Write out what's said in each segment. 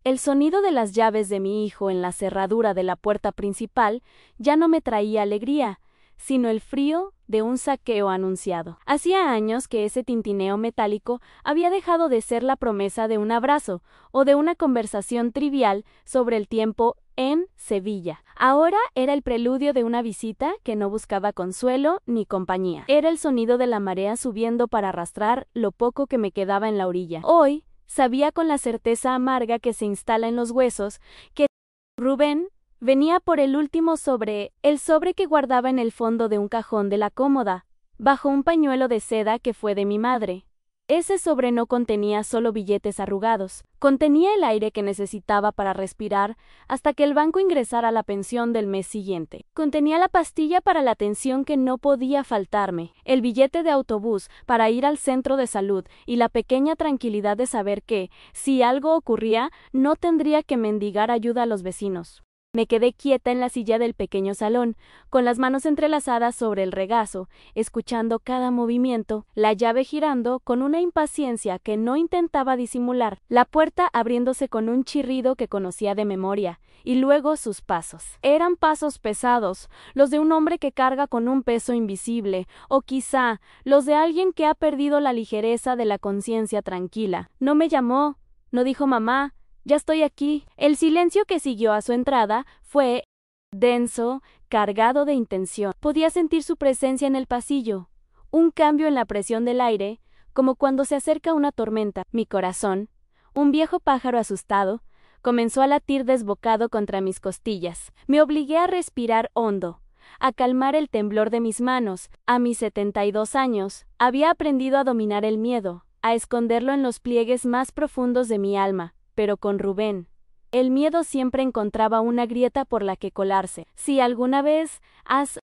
El sonido de las llaves de mi hijo en la cerradura de la puerta principal ya no me traía alegría, sino el frío de un saqueo anunciado. Hacía años que ese tintineo metálico había dejado de ser la promesa de un abrazo o de una conversación trivial sobre el tiempo en Sevilla. Ahora era el preludio de una visita que no buscaba consuelo ni compañía. Era el sonido de la marea subiendo para arrastrar lo poco que me quedaba en la orilla. Hoy sabía con la certeza amarga que se instala en los huesos que Rubén venía por el último sobre, el sobre que guardaba en el fondo de un cajón de la cómoda, bajo un pañuelo de seda que fue de mi madre. Ese sobre no contenía solo billetes arrugados, contenía el aire que necesitaba para respirar hasta que el banco ingresara la pensión del mes siguiente. Contenía la pastilla para la atención que no podía faltarme, el billete de autobús para ir al centro de salud y la pequeña tranquilidad de saber que, si algo ocurría, no tendría que mendigar ayuda a los vecinos. Me quedé quieta en la silla del pequeño salón, con las manos entrelazadas sobre el regazo, escuchando cada movimiento, la llave girando con una impaciencia que no intentaba disimular, la puerta abriéndose con un chirrido que conocía de memoria, y luego sus pasos. Eran pasos pesados, los de un hombre que carga con un peso invisible, o quizá los de alguien que ha perdido la ligereza de la conciencia tranquila. No me llamó, no dijo mamá. Ya estoy aquí. El silencio que siguió a su entrada fue denso, cargado de intención. Podía sentir su presencia en el pasillo, un cambio en la presión del aire, como cuando se acerca una tormenta. Mi corazón, un viejo pájaro asustado, comenzó a latir desbocado contra mis costillas. Me obligué a respirar hondo, a calmar el temblor de mis manos. A mis 72 años, había aprendido a dominar el miedo, a esconderlo en los pliegues más profundos de mi alma. Pero con Rubén, el miedo siempre encontraba una grieta por la que colarse. Si alguna vez has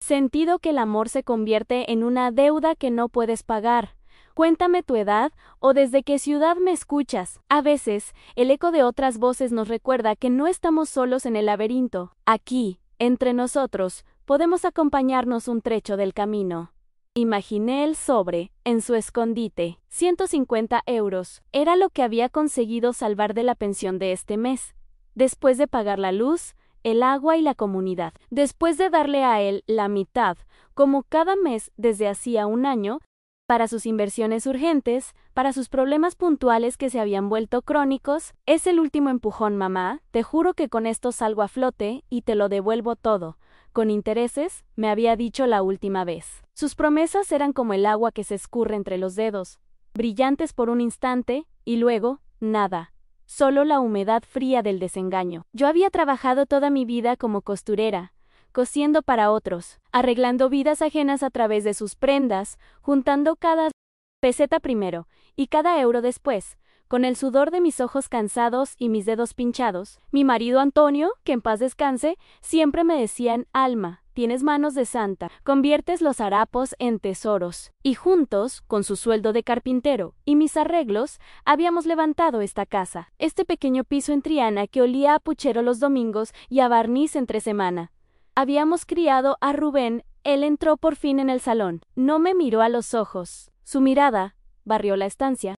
sentido que el amor se convierte en una deuda que no puedes pagar, cuéntame tu edad o desde qué ciudad me escuchas. A veces, el eco de otras voces nos recuerda que no estamos solos en el laberinto. Aquí, entre nosotros, podemos acompañarnos un trecho del camino. Imaginé el sobre, en su escondite, 150 euros. Era lo que había conseguido salvar de la pensión de este mes, después de pagar la luz, el agua y la comunidad. Después de darle a él la mitad, como cada mes desde hacía un año, para sus inversiones urgentes, para sus problemas puntuales que se habían vuelto crónicos. Es el último empujón, mamá. Te juro que con esto salgo a flote y te lo devuelvo todo. Con intereses, me había dicho la última vez. Sus promesas eran como el agua que se escurre entre los dedos, brillantes por un instante, y luego, nada. Solo la humedad fría del desengaño. Yo había trabajado toda mi vida como costurera, cosiendo para otros, arreglando vidas ajenas a través de sus prendas, juntando cada peseta primero, y cada euro después. Con el sudor de mis ojos cansados y mis dedos pinchados, mi marido Antonio, que en paz descanse, siempre me decían: Alma, tienes manos de santa, conviertes los harapos en tesoros. Y juntos, con su sueldo de carpintero y mis arreglos, habíamos levantado esta casa, este pequeño piso en Triana que olía a puchero los domingos y a barniz entre semana. Habíamos criado a Rubén. Él entró por fin en el salón. No me miró a los ojos. Su mirada barrió la estancia,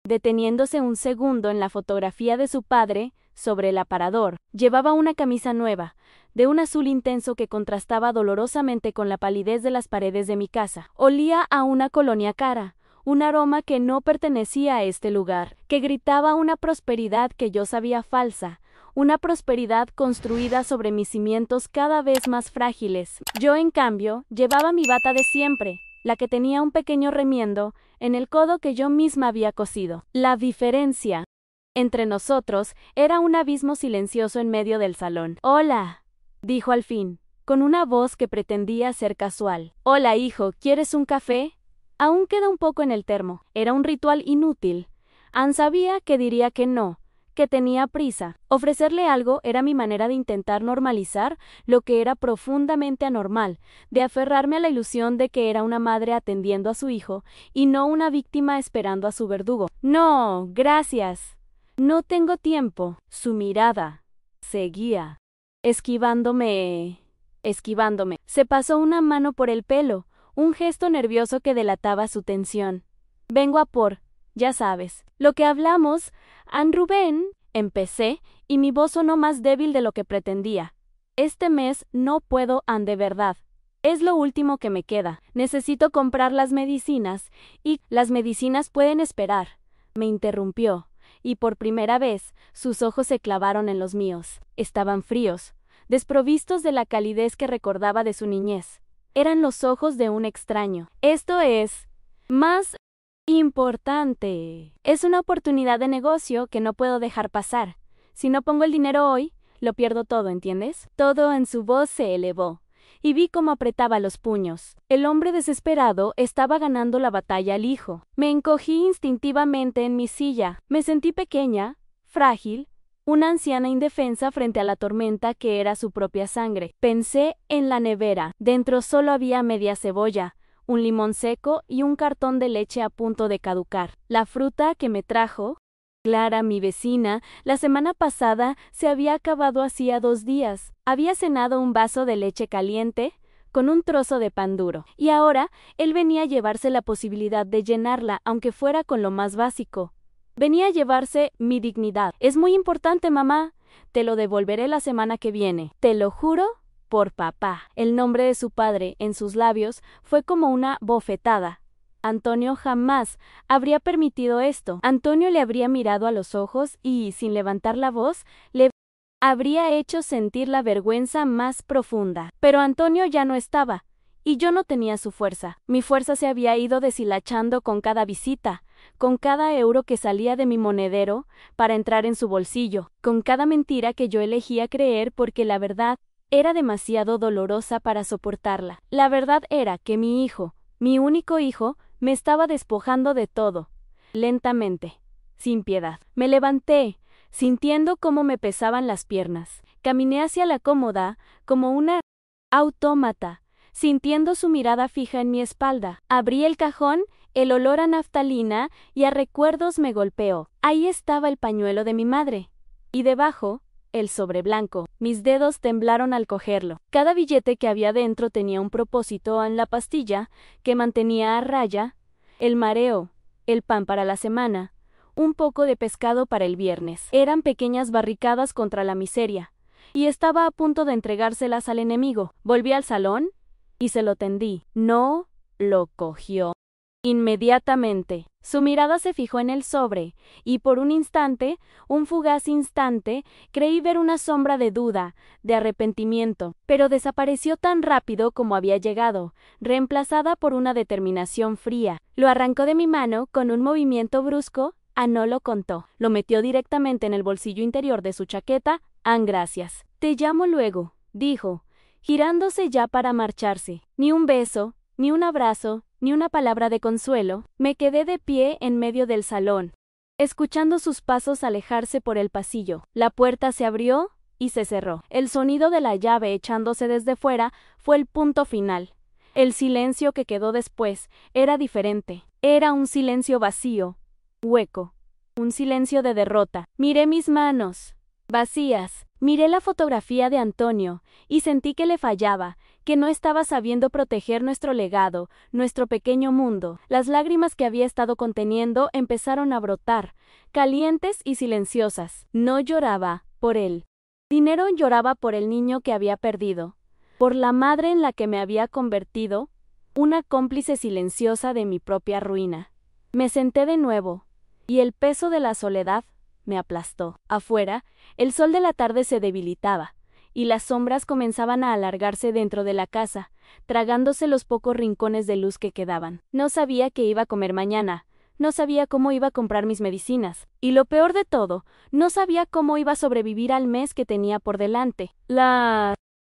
deteniéndose un segundo en la fotografía de su padre sobre el aparador. Llevaba una camisa nueva, de un azul intenso que contrastaba dolorosamente con la palidez de las paredes de mi casa. Olía a una colonia cara, un aroma que no pertenecía a este lugar, que gritaba una prosperidad que yo sabía falsa, una prosperidad construida sobre mis cimientos cada vez más frágiles. Yo, en cambio, llevaba mi bata de siempre, la que tenía un pequeño remiendo en el codo que yo misma había cosido. La diferencia entre nosotros era un abismo silencioso en medio del salón. «Hola», dijo al fin, con una voz que pretendía ser casual. «Hola, hijo, ¿quieres un café?» Aún queda un poco en el termo. Era un ritual inútil. Ann sabía que diría que no, que tenía prisa. Ofrecerle algo era mi manera de intentar normalizar lo que era profundamente anormal, de aferrarme a la ilusión de que era una madre atendiendo a su hijo y no una víctima esperando a su verdugo. «No, gracias. No tengo tiempo». Su mirada seguía esquivándome. Se pasó una mano por el pelo, un gesto nervioso que delataba su tensión. «Vengo a por, ya sabes, lo que hablamos, Ann. Rubén Empecé, y mi voz sonó más débil de lo que pretendía. Este mes no puedo, de verdad. Es lo último que me queda. Necesito comprar las medicinas, y las medicinas pueden esperar. Me interrumpió, y por primera vez, sus ojos se clavaron en los míos. Estaban fríos, desprovistos de la calidez que recordaba de su niñez. Eran los ojos de un extraño. Esto es más importante. Es una oportunidad de negocio que no puedo dejar pasar. Si no pongo el dinero hoy, lo pierdo todo, ¿entiendes? Todo en su voz se elevó, y vi cómo apretaba los puños. El hombre desesperado estaba ganando la batalla al hijo. Me encogí instintivamente en mi silla. Me sentí pequeña, frágil, una anciana indefensa frente a la tormenta que era su propia sangre. Pensé en la nevera. Dentro solo había media cebolla, un limón seco y un cartón de leche a punto de caducar. La fruta que me trajo Clara, mi vecina, la semana pasada se había acabado hacía 2 días. Había cenado un vaso de leche caliente con un trozo de pan duro, y ahora él venía a llevarse la posibilidad de llenarla, aunque fuera con lo más básico. Venía a llevarse mi dignidad. Es muy importante, mamá. Te lo devolveré la semana que viene. Te lo juro por papá. El nombre de su padre en sus labios fue como una bofetada. Antonio jamás habría permitido esto. Antonio le habría mirado a los ojos y, sin levantar la voz, le habría hecho sentir la vergüenza más profunda. Pero Antonio ya no estaba, y yo no tenía su fuerza. Mi fuerza se había ido deshilachando con cada visita, con cada euro que salía de mi monedero para entrar en su bolsillo, con cada mentira que yo elegía creer porque la verdad era demasiado dolorosa para soportarla. La verdad era que mi hijo, mi único hijo, me estaba despojando de todo, lentamente, sin piedad. Me levanté, sintiendo cómo me pesaban las piernas. Caminé hacia la cómoda, como una autómata, sintiendo su mirada fija en mi espalda. Abrí el cajón, el olor a naftalina y a recuerdos me golpeó. Ahí estaba el pañuelo de mi madre, y debajo, el sobre blanco. Mis dedos temblaron al cogerlo. Cada billete que había dentro tenía un propósito en la pastilla que mantenía a raya, el mareo, el pan para la semana, un poco de pescado para el viernes. Eran pequeñas barricadas contra la miseria, y estaba a punto de entregárselas al enemigo. Volví al salón y se lo tendí. No lo cogió. Inmediatamente, su mirada se fijó en el sobre, y por un instante, un fugaz instante, creí ver una sombra de duda, de arrepentimiento, pero desapareció tan rápido como había llegado, reemplazada por una determinación fría. Lo arrancó de mi mano con un movimiento brusco. No lo contó. Lo metió directamente en el bolsillo interior de su chaqueta. Gracias. Te llamo luego, dijo, girándose ya para marcharse. Ni un beso, ni un abrazo, ni una palabra de consuelo. Me quedé de pie en medio del salón, escuchando sus pasos alejarse por el pasillo. La puerta se abrió y se cerró. El sonido de la llave echándose desde fuera fue el punto final. El silencio que quedó después era diferente. Era un silencio vacío, hueco, un silencio de derrota. Miré mis manos, vacías. Miré la fotografía de Antonio y sentí que le fallaba, que no estaba sabiendo proteger nuestro legado, nuestro pequeño mundo. Las lágrimas que había estado conteniendo empezaron a brotar, calientes y silenciosas. No lloraba por él. Dinero lloraba por el niño que había perdido, por la madre en la que me había convertido, una cómplice silenciosa de mi propia ruina. Me senté de nuevo, y el peso de la soledad me aplastó. Afuera, el sol de la tarde se debilitaba, y las sombras comenzaban a alargarse dentro de la casa, tragándose los pocos rincones de luz que quedaban. No sabía qué iba a comer mañana, no sabía cómo iba a comprar mis medicinas, y lo peor de todo, no sabía cómo iba a sobrevivir al mes que tenía por delante. La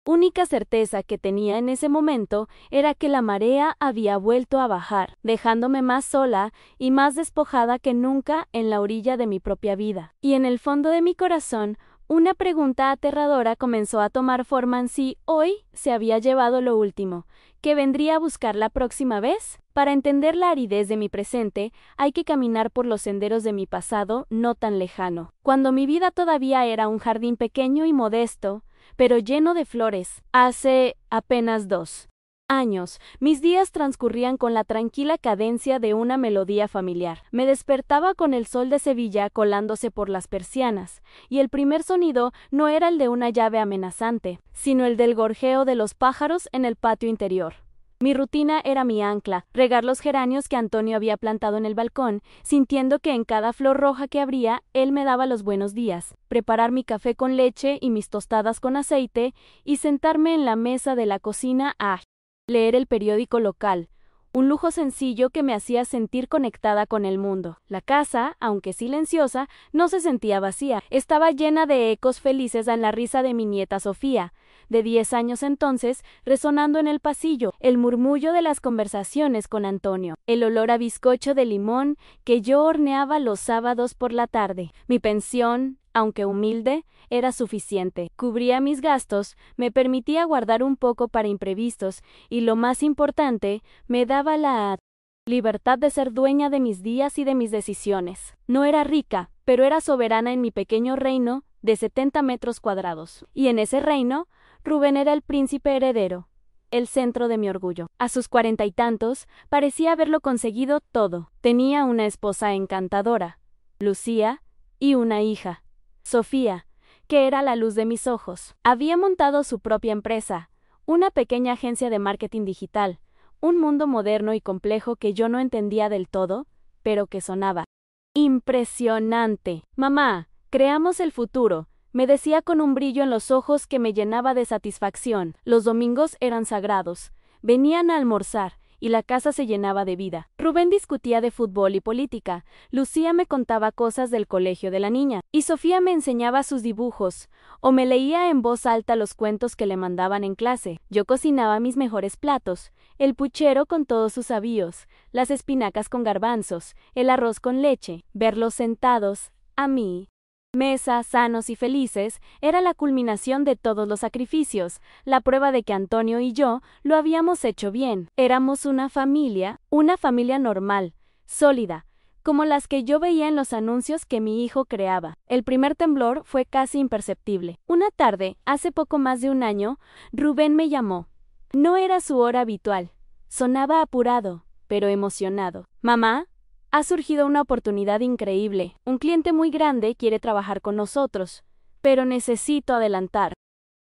única certeza que tenía en ese momento era que la marea había vuelto a bajar, dejándome más sola y más despojada que nunca en la orilla de mi propia vida. Y en el fondo de mi corazón, una pregunta aterradora comenzó a tomar forma en sí. Hoy se había llevado lo último. ¿Qué vendría a buscar la próxima vez? Para entender la aridez de mi presente, hay que caminar por los senderos de mi pasado no tan lejano. Cuando mi vida todavía era un jardín pequeño y modesto, pero lleno de flores, hace apenas 2 Años, mis días transcurrían con la tranquila cadencia de una melodía familiar. Me despertaba con el sol de Sevilla colándose por las persianas, y el primer sonido no era el de una llave amenazante, sino el del gorjeo de los pájaros en el patio interior. Mi rutina era mi ancla, regar los geranios que Antonio había plantado en el balcón, sintiendo que en cada flor roja que abría, él me daba los buenos días, preparar mi café con leche y mis tostadas con aceite, y sentarme en la mesa de la cocina a leer el periódico local, un lujo sencillo que me hacía sentir conectada con el mundo. La casa, aunque silenciosa, no se sentía vacía, estaba llena de ecos felices en la risa de mi nieta Sofía, de 10 años entonces, resonando en el pasillo, el murmullo de las conversaciones con Antonio, el olor a bizcocho de limón que yo horneaba los sábados por la tarde. Mi pensión, aunque humilde, era suficiente. Cubría mis gastos, me permitía guardar un poco para imprevistos y, lo más importante, me daba la libertad de ser dueña de mis días y de mis decisiones. No era rica, pero era soberana en mi pequeño reino de 70 metros cuadrados. Y en ese reino, Rubén era el príncipe heredero, el centro de mi orgullo. A sus 40 y tantos, parecía haberlo conseguido todo. Tenía una esposa encantadora, Lucía, y una hija, Sofía, que era la luz de mis ojos. Había montado su propia empresa, una pequeña agencia de marketing digital, un mundo moderno y complejo que yo no entendía del todo, pero que sonaba impresionante. Mamá, creamos el futuro, me decía con un brillo en los ojos que me llenaba de satisfacción. Los domingos eran sagrados. Venían a almorzar, y la casa se llenaba de vida. Rubén discutía de fútbol y política, Lucía me contaba cosas del colegio de la niña, y Sofía me enseñaba sus dibujos, o me leía en voz alta los cuentos que le mandaban en clase. Yo cocinaba mis mejores platos, el puchero con todos sus avíos, las espinacas con garbanzos, el arroz con leche. Verlos sentados, a mí, mesa, sanos y felices, era la culminación de todos los sacrificios, la prueba de que Antonio y yo lo habíamos hecho bien. Éramos una familia normal, sólida, como las que yo veía en los anuncios que mi hijo creaba. El primer temblor fue casi imperceptible. Una tarde, hace poco más de un año, Rubén me llamó. No era su hora habitual. Sonaba apurado, pero emocionado. Mamá, ha surgido una oportunidad increíble. Un cliente muy grande quiere trabajar con nosotros, pero necesito adelantar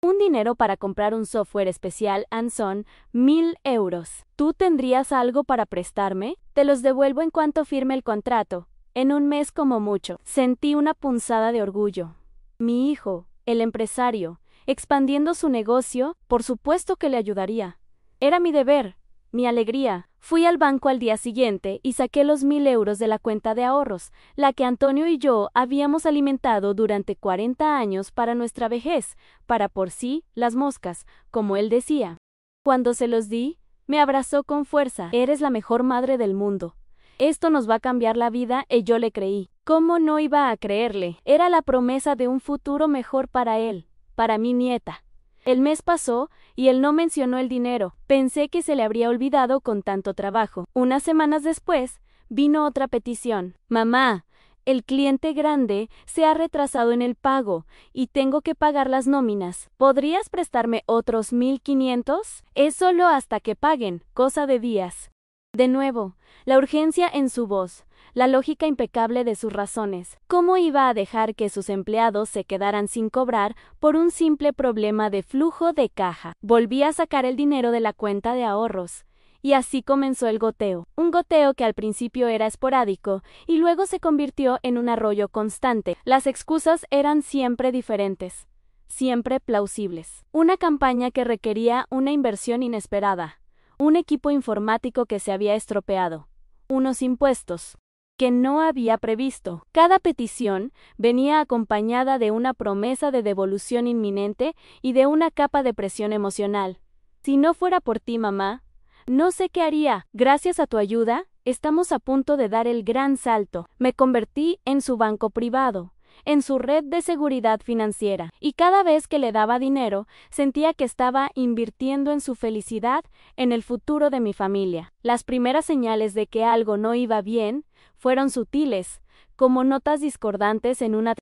un dinero para comprar un software especial and son 1,000 euros. ¿Tú tendrías algo para prestarme? Te los devuelvo en cuanto firme el contrato, en un mes como mucho. Sentí una punzada de orgullo. Mi hijo, el empresario, expandiendo su negocio, por supuesto que le ayudaría. Era mi deber, mi alegría. Fui al banco al día siguiente y saqué los 1,000 euros de la cuenta de ahorros, la que Antonio y yo habíamos alimentado durante 40 años para nuestra vejez, para por sí las moscas, como él decía. Cuando se los di, me abrazó con fuerza. Eres la mejor madre del mundo. Esto nos va a cambiar la vida, y yo le creí. ¿Cómo no iba a creerle? Era la promesa de un futuro mejor para él, para mi nieta. El mes pasó y él no mencionó el dinero. Pensé que se le habría olvidado con tanto trabajo. Unas semanas después, vino otra petición. Mamá, el cliente grande se ha retrasado en el pago y tengo que pagar las nóminas. ¿Podrías prestarme otros 1,500? Es solo hasta que paguen, cosa de días. De nuevo, la urgencia en su voz, la lógica impecable de sus razones. ¿Cómo iba a dejar que sus empleados se quedaran sin cobrar por un simple problema de flujo de caja? Volví a sacar el dinero de la cuenta de ahorros. Y así comenzó el goteo. Un goteo que al principio era esporádico y luego se convirtió en un arroyo constante. Las excusas eran siempre diferentes, siempre plausibles. Una campaña que requería una inversión inesperada, un equipo informático que se había estropeado, unos impuestos que no había previsto. Cada petición venía acompañada de una promesa de devolución inminente y de una capa de presión emocional. Si no fuera por ti, mamá, no sé qué haría. Gracias a tu ayuda, estamos a punto de dar el gran salto. Me convertí en su banco privado, en su red de seguridad financiera, y cada vez que le daba dinero, sentía que estaba invirtiendo en su felicidad, en el futuro de mi familia. Las primeras señales de que algo no iba bien fueron sutiles, como notas discordantes en una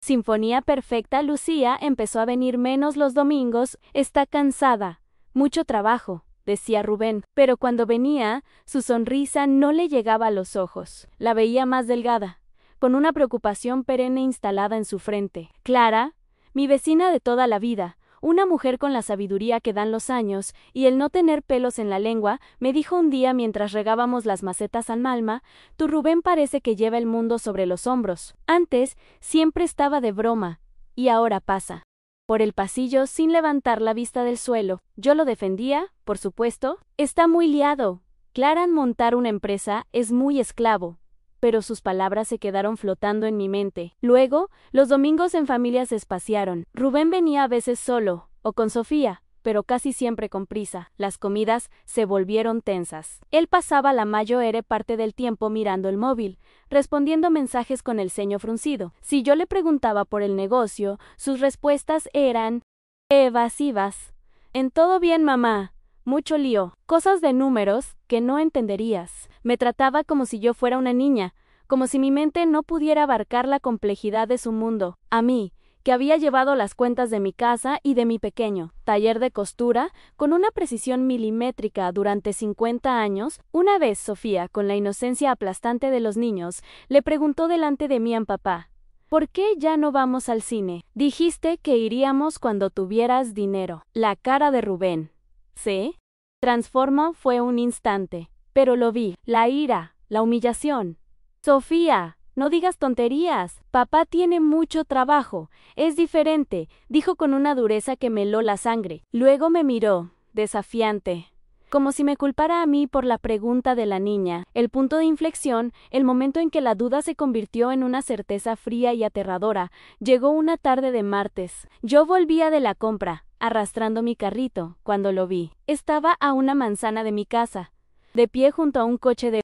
sinfonía perfecta. Lucía empezó a venir menos los domingos. Está cansada, mucho trabajo, decía Rubén, pero cuando venía, su sonrisa no le llegaba a los ojos. La veía más delgada, con una preocupación perenne instalada en su frente. Clara, mi vecina de toda la vida, una mujer con la sabiduría que dan los años y el no tener pelos en la lengua, me dijo un día mientras regábamos las macetas al Malma: tu Rubén parece que lleva el mundo sobre los hombros. Antes siempre estaba de broma, y ahora pasa por el pasillo sin levantar la vista del suelo. Yo lo defendía, por supuesto. Está muy liado. Clara, montar una empresa es muy esclavo. Pero sus palabras se quedaron flotando en mi mente. Luego, los domingos en familia se espaciaron. Rubén venía a veces solo, o con Sofía, pero casi siempre con prisa. Las comidas se volvieron tensas. Él pasaba la mayor parte del tiempo mirando el móvil, respondiendo mensajes con el ceño fruncido. Si yo le preguntaba por el negocio, sus respuestas eran evasivas. En todo bien, mamá. Mucho lío. Cosas de números que no entenderías. Me trataba como si yo fuera una niña, como si mi mente no pudiera abarcar la complejidad de su mundo. A mí, que había llevado las cuentas de mi casa y de mi pequeño taller de costura con una precisión milimétrica durante 50 años, una vez Sofía, con la inocencia aplastante de los niños, le preguntó delante de mí a papá: ¿por qué ya no vamos al cine? Dijiste que iríamos cuando tuvieras dinero. La cara de Rubén se transformó. Fue un instante, pero lo vi, la ira, la humillación. Sofía, no digas tonterías. Papá tiene mucho trabajo. Es diferente, dijo con una dureza que me heló la sangre. Luego me miró, desafiante, como si me culpara a mí por la pregunta de la niña. El punto de inflexión, el momento en que la duda se convirtió en una certeza fría y aterradora, llegó una tarde de martes. Yo volvía de la compra, arrastrando mi carrito, cuando lo vi. Estaba a una manzana de mi casa, de pie junto a un coche de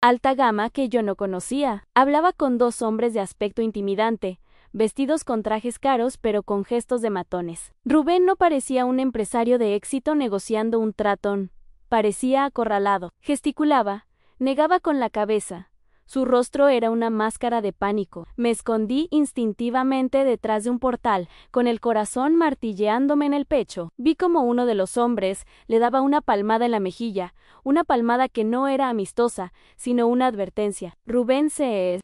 alta gama que yo no conocía. Hablaba con dos hombres de aspecto intimidante, vestidos con trajes caros pero con gestos de matones. Rubén no parecía un empresario de éxito negociando un tratón. Parecía acorralado. Gesticulaba, negaba con la cabeza. Su rostro era una máscara de pánico. Me escondí instintivamente detrás de un portal, con el corazón martilleándome en el pecho. Vi como uno de los hombres le daba una palmada en la mejilla, una palmada que no era amistosa, sino una advertencia. Rubén se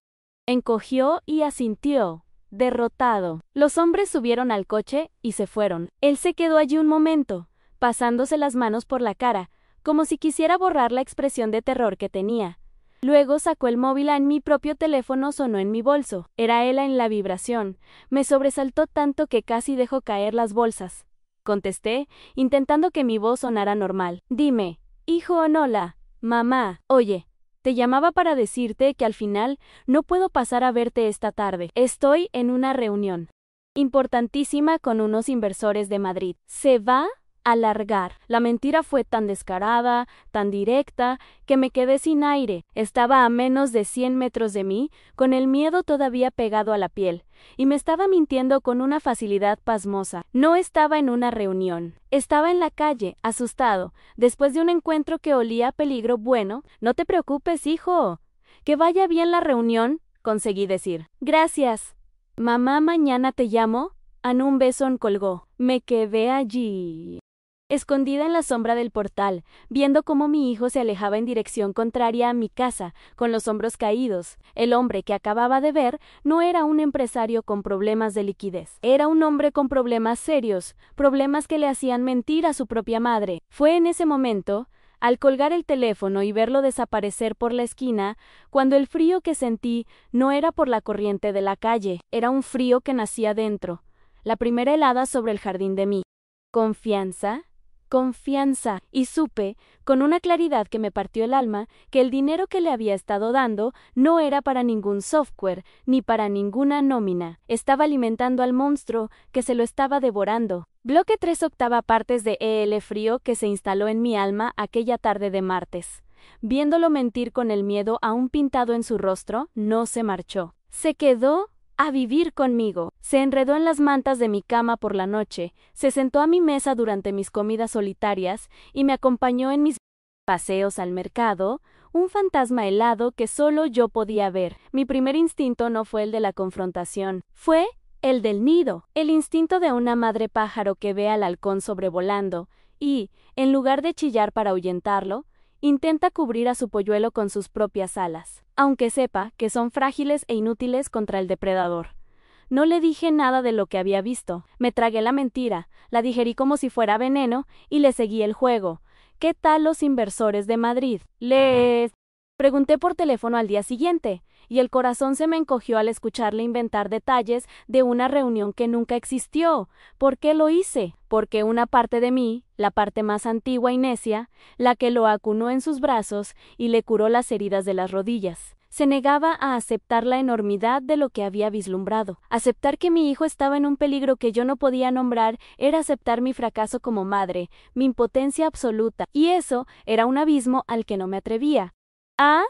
encogió y asintió, derrotado. Los hombres subieron al coche y se fueron. Él se quedó allí un momento, pasándose las manos por la cara, como si quisiera borrar la expresión de terror que tenía. Luego sacó el móvil. Mi propio teléfono sonó en mi bolso. Era él en la vibración. Me sobresaltó tanto que casi dejó caer las bolsas. Contesté, intentando que mi voz sonara normal. Dime, hijo Onola. Mamá. Oye, te llamaba para decirte que al final no puedo pasar a verte esta tarde. Estoy en una reunión importantísima con unos inversores de Madrid. Se va alargar. La mentira fue tan descarada, tan directa, que me quedé sin aire. Estaba a menos de 100 metros de mí, con el miedo todavía pegado a la piel, y me estaba mintiendo con una facilidad pasmosa. No estaba en una reunión. Estaba en la calle, asustado, después de un encuentro que olía a peligro. Bueno, no te preocupes, hijo. Que vaya bien la reunión, conseguí decir. Gracias. Mamá, mañana te llamo. Un beso. Colgó. Me quedé allí, escondida en la sombra del portal, viendo cómo mi hijo se alejaba en dirección contraria a mi casa, con los hombros caídos. El hombre que acababa de ver no era un empresario con problemas de liquidez. Era un hombre con problemas serios, problemas que le hacían mentir a su propia madre. Fue en ese momento, al colgar el teléfono y verlo desaparecer por la esquina, cuando el frío que sentí no era por la corriente de la calle, era un frío que nacía dentro. La primera helada sobre el jardín de mi confianza, y supe, con una claridad que me partió el alma, que el dinero que le había estado dando no era para ningún software, ni para ninguna nómina. Estaba alimentando al monstruo que se lo estaba devorando. Bloque 3/8 partes de el frío que se instaló en mi alma aquella tarde de martes. Viéndolo mentir con el miedo aún pintado en su rostro, no se marchó. Se quedó a vivir conmigo. Se enredó en las mantas de mi cama por la noche, se sentó a mi mesa durante mis comidas solitarias y me acompañó en mis paseos al mercado, un fantasma helado que solo yo podía ver. Mi primer instinto no fue el de la confrontación, fue el del nido, el instinto de una madre pájaro que ve al halcón sobrevolando y, en lugar de chillar para ahuyentarlo, intenta cubrir a su polluelo con sus propias alas, aunque sepa que son frágiles e inútiles contra el depredador. No le dije nada de lo que había visto, me tragué la mentira, la digerí como si fuera veneno y le seguí el juego. ¿Qué tal los inversores de Madrid? Les pregunté por teléfono al día siguiente, y el corazón se me encogió al escucharle inventar detalles de una reunión que nunca existió. ¿Por qué lo hice? Porque una parte de mí, la parte más antigua y necia, la que lo acunó en sus brazos y le curó las heridas de las rodillas, se negaba a aceptar la enormidad de lo que había vislumbrado. Aceptar que mi hijo estaba en un peligro que yo no podía nombrar era aceptar mi fracaso como madre, mi impotencia absoluta, y eso era un abismo al que no me atrevía a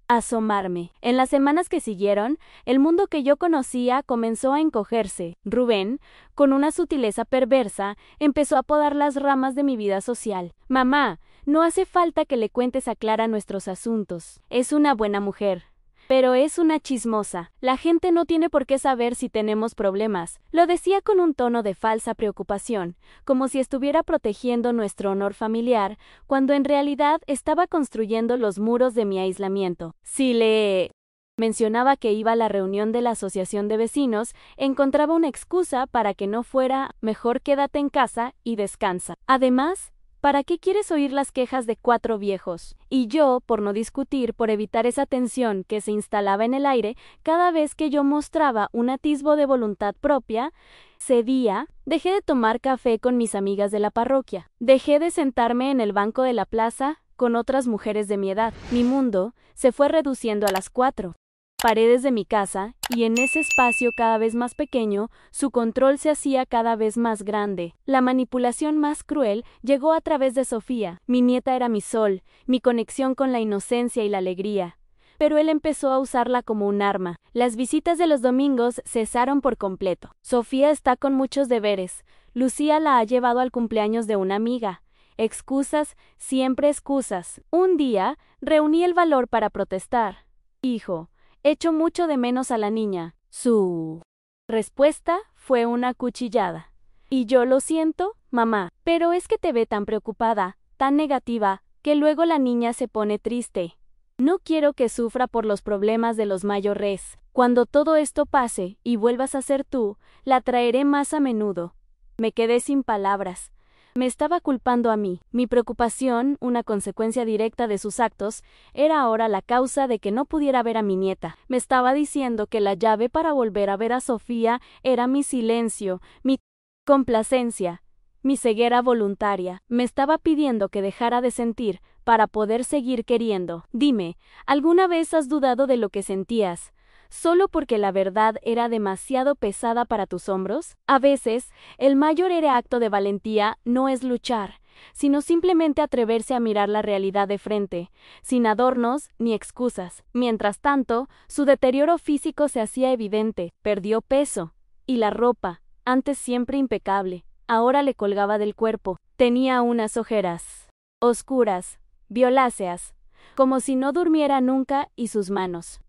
asomarme. En las semanas que siguieron, el mundo que yo conocía comenzó a encogerse. Rubén, con una sutileza perversa, empezó a podar las ramas de mi vida social. Mamá, no hace falta que le cuentes a Clara nuestros asuntos. Es una buena mujer. Pero es una chismosa. La gente no tiene por qué saber si tenemos problemas. Lo decía con un tono de falsa preocupación, como si estuviera protegiendo nuestro honor familiar, cuando en realidad estaba construyendo los muros de mi aislamiento. Si le mencionaba que iba a la reunión de la asociación de vecinos, encontraba una excusa para que no fuera. Mejor quédate en casa y descansa. Además, ¿para qué quieres oír las quejas de 4 viejos? Y yo, por no discutir, por evitar esa tensión que se instalaba en el aire, cada vez que yo mostraba un atisbo de voluntad propia, cedía. Dejé de tomar café con mis amigas de la parroquia. Dejé de sentarme en el banco de la plaza con otras mujeres de mi edad. Mi mundo se fue reduciendo a las 4 paredes de mi casa, y en ese espacio cada vez más pequeño, su control se hacía cada vez más grande. La manipulación más cruel llegó a través de Sofía. Mi nieta era mi sol, mi conexión con la inocencia y la alegría. Pero él empezó a usarla como un arma. Las visitas de los domingos cesaron por completo. Sofía está con muchos deberes. Lucía la ha llevado al cumpleaños de una amiga. Excusas, siempre excusas. Un día, reuní el valor para protestar. Hijo, echo mucho de menos a la niña. Su respuesta fue una cuchillada. Y yo lo siento, mamá, pero es que te ve tan preocupada, tan negativa, que luego la niña se pone triste. No quiero que sufra por los problemas de los mayores. Cuando todo esto pase y vuelvas a ser tú, la traeré más a menudo. Me quedé sin palabras. Me estaba culpando a mí. Mi preocupación, una consecuencia directa de sus actos, era ahora la causa de que no pudiera ver a mi nieta. Me estaba diciendo que la llave para volver a ver a Sofía era mi silencio, mi complacencia, mi ceguera voluntaria. Me estaba pidiendo que dejara de sentir para poder seguir queriendo. Dime, ¿alguna vez has dudado de lo que sentías? ¿Solo porque la verdad era demasiado pesada para tus hombros? A veces, el mayor acto de valentía no es luchar, sino simplemente atreverse a mirar la realidad de frente, sin adornos ni excusas. Mientras tanto, su deterioro físico se hacía evidente, perdió peso, y la ropa, antes siempre impecable, ahora le colgaba del cuerpo. Tenía unas ojeras oscuras, violáceas, como si no durmiera nunca, y sus manos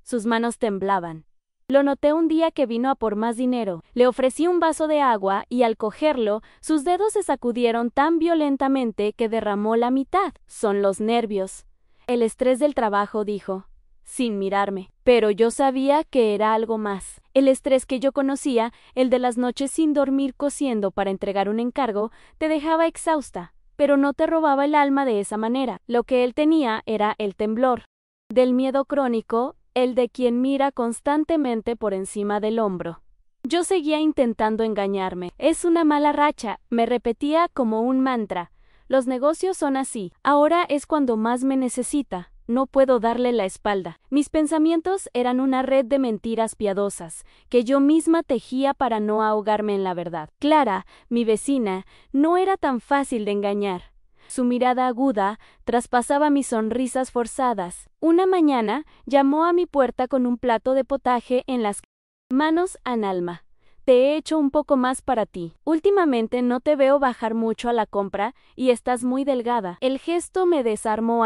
temblaban. Lo noté un día que vino a por más dinero. Le ofrecí un vaso de agua y al cogerlo, sus dedos se sacudieron tan violentamente que derramó la mitad. Son los nervios. El estrés del trabajo, dijo, sin mirarme. Pero yo sabía que era algo más. El estrés que yo conocía, el de las noches sin dormir cosiendo para entregar un encargo, te dejaba exhausta, pero no te robaba el alma de esa manera. Lo que él tenía era el temblor del miedo crónico, el de quien mira constantemente por encima del hombro. Yo seguía intentando engañarme. Es una mala racha, me repetía como un mantra. Los negocios son así. Ahora es cuando más me necesita. No puedo darle la espalda. Mis pensamientos eran una red de mentiras piadosas, que yo misma tejía para no ahogarme en la verdad. Clara, mi vecina, no era tan fácil de engañar. Su mirada aguda traspasaba mis sonrisas forzadas. Una mañana llamó a mi puerta con un plato de potaje en las manos. Analma, te he hecho un poco más para ti. Últimamente no te veo bajar mucho a la compra y estás muy delgada. El gesto me desarmó.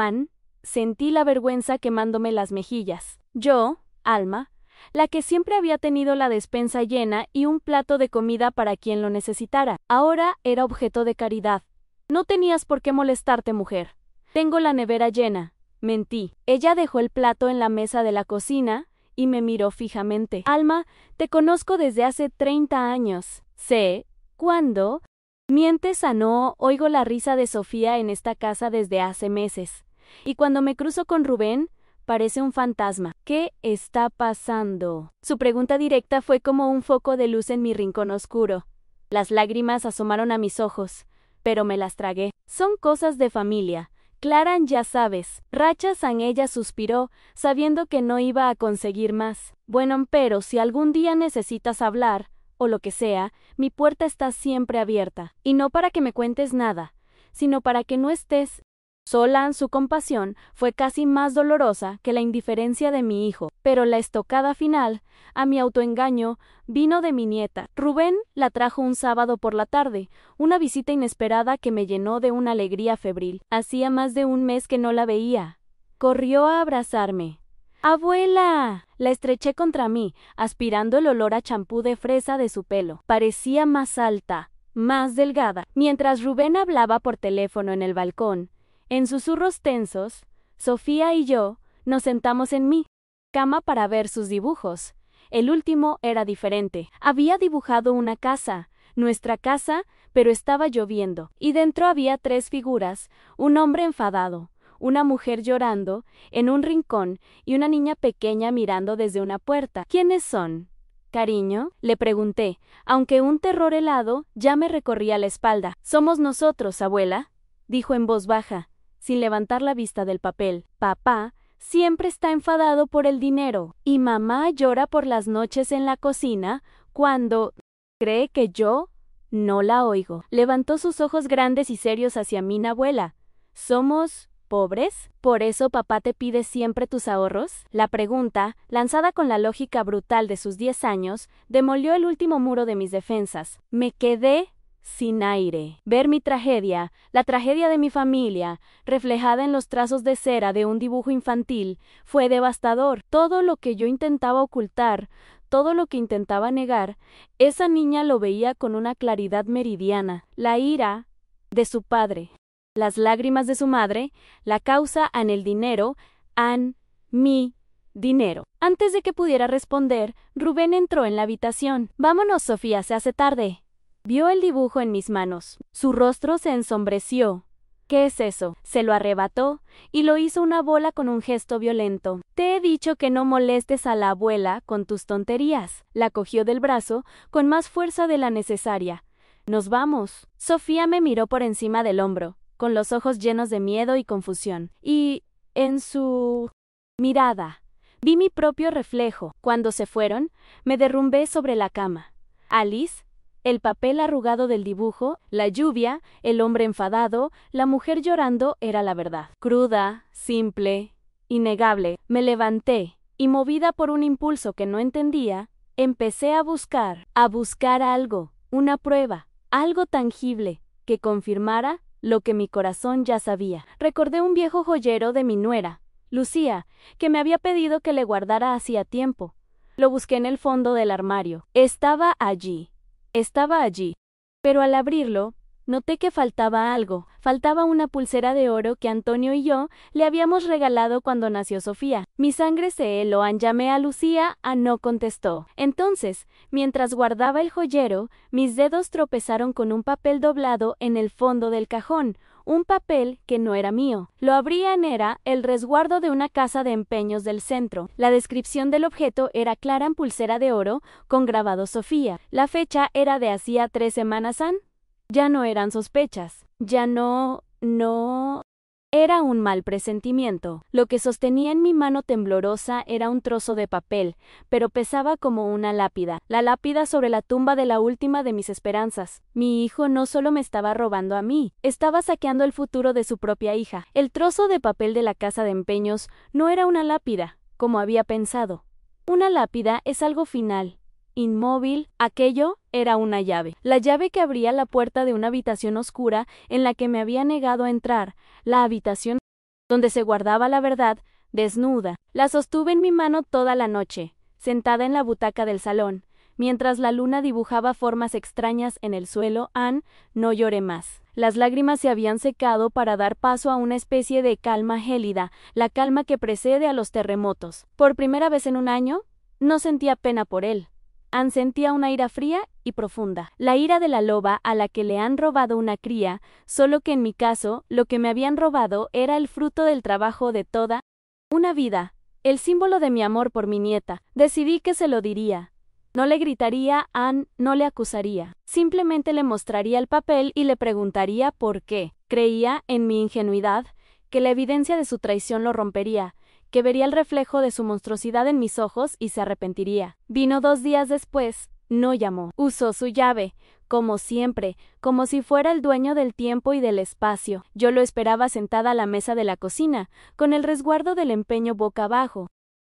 Sentí la vergüenza quemándome las mejillas. Yo, Alma, la que siempre había tenido la despensa llena y un plato de comida para quien lo necesitara, ahora era objeto de caridad. No tenías por qué molestarte, mujer. Tengo la nevera llena. Mentí. Ella dejó el plato en la mesa de la cocina y me miró fijamente. Alma, te conozco desde hace 30 años. Sé, ¿cuándo? Mientes a no, oigo la risa de Sofía en esta casa desde hace meses. Y cuando me cruzo con Rubén, parece un fantasma. ¿Qué está pasando? Su pregunta directa fue como un foco de luz en mi rincón oscuro. Las lágrimas asomaron a mis ojos, pero me las tragué. Son cosas de familia. Claran, ya sabes. Rachazan, ella suspiró, sabiendo que no iba a conseguir más. Bueno, pero si algún día necesitas hablar, o lo que sea, mi puerta está siempre abierta. Y no para que me cuentes nada, sino para que no estés sola. Su compasión fue casi más dolorosa que la indiferencia de mi hijo, pero la estocada final, a mi autoengaño, vino de mi nieta. Rubén la trajo un sábado por la tarde, una visita inesperada que me llenó de una alegría febril. Hacía más de un mes que no la veía. Corrió a abrazarme. ¡Abuela! La estreché contra mí, aspirando el olor a champú de fresa de su pelo. Parecía más alta, más delgada. Mientras Rubén hablaba por teléfono en el balcón, en susurros tensos, Sofía y yo nos sentamos en mi cama para ver sus dibujos. El último era diferente. Había dibujado una casa, nuestra casa, pero estaba lloviendo, y dentro había 3 figuras, un hombre enfadado, una mujer llorando en un rincón y una niña pequeña mirando desde una puerta. ¿Quiénes son? Cariño, le pregunté, aunque un terror helado ya me recorría la espalda. Somos nosotros, abuela, dijo en voz baja, sin levantar la vista del papel. Papá siempre está enfadado por el dinero, y mamá llora por las noches en la cocina cuando cree que yo no la oigo. Levantó sus ojos grandes y serios hacia mí, abuela. ¿Somos pobres? ¿Por eso papá te pide siempre tus ahorros? La pregunta, lanzada con la lógica brutal de sus 10 años, demolió el último muro de mis defensas. Me quedé sin aire. Ver mi tragedia, la tragedia de mi familia, reflejada en los trazos de cera de un dibujo infantil, fue devastador. Todo lo que yo intentaba ocultar, todo lo que intentaba negar, esa niña lo veía con una claridad meridiana. La ira de su padre, las lágrimas de su madre, la causa en el dinero, mi dinero. Antes de que pudiera responder, Rubén entró en la habitación. Vámonos, Sofía, se hace tarde. Vio el dibujo en mis manos. Su rostro se ensombreció. ¿Qué es eso? Se lo arrebató y lo hizo una bola con un gesto violento. Te he dicho que no molestes a la abuela con tus tonterías. La cogió del brazo con más fuerza de la necesaria. Nos vamos. Sofía me miró por encima del hombro, con los ojos llenos de miedo y confusión. Y en su mirada vi mi propio reflejo. Cuando se fueron, me derrumbé sobre la cama. Alice, el papel arrugado del dibujo, la lluvia, el hombre enfadado, la mujer llorando era la verdad. Cruda, simple, innegable. Me levanté y, movida por un impulso que no entendía, empecé a buscar algo, una prueba, algo tangible, que confirmara lo que mi corazón ya sabía. Recordé un viejo joyero de mi nuera, Lucía, que me había pedido que le guardara hacía tiempo. Lo busqué en el fondo del armario. Estaba allí, pero al abrirlo, noté que faltaba algo. Faltaba una pulsera de oro que Antonio y yo le habíamos regalado cuando nació Sofía. Mi sangre se heló. Llamé a Lucía, no contestó. Entonces, mientras guardaba el joyero, mis dedos tropezaron con un papel doblado en el fondo del cajón, un papel que no era mío. Lo abrían, era el resguardo de una casa de empeños del centro. La descripción del objeto era clara en pulsera de oro con grabado Sofía. La fecha era de hacía 3 semanas. Ya no eran sospechas. Ya no. Era un mal presentimiento. Lo que sostenía en mi mano temblorosa era un trozo de papel, pero pesaba como una lápida. La lápida sobre la tumba de la última de mis esperanzas. Mi hijo no solo me estaba robando a mí, estaba saqueando el futuro de su propia hija. El trozo de papel de la casa de empeños no era una lápida, como había pensado. Una lápida es algo final, inmóvil. Aquello era una llave. La llave que abría la puerta de una habitación oscura en la que me había negado a entrar, la habitación donde se guardaba la verdad, desnuda. La sostuve en mi mano toda la noche, sentada en la butaca del salón, Mientras la luna dibujaba formas extrañas en el suelo, Anne, no lloré más. Las lágrimas se habían secado para dar paso a una especie de calma gélida, la calma que precede a los terremotos. Por primera vez en un año, no sentía pena por él. Anne sentía una ira fría y profunda. La ira de la loba a la que le han robado una cría, solo que en mi caso, lo que me habían robado era el fruto del trabajo de toda una vida, el símbolo de mi amor por mi nieta. Decidí que se lo diría. No le gritaría, Anne, no le acusaría. Simplemente le mostraría el papel y le preguntaría por qué. Creía, en mi ingenuidad, que la evidencia de su traición lo rompería, que vería el reflejo de su monstruosidad en mis ojos y se arrepentiría. Vino 2 días después, no llamó. Usó su llave, como siempre, como si fuera el dueño del tiempo y del espacio. Yo lo esperaba sentada a la mesa de la cocina, con el resguardo del empeño boca abajo,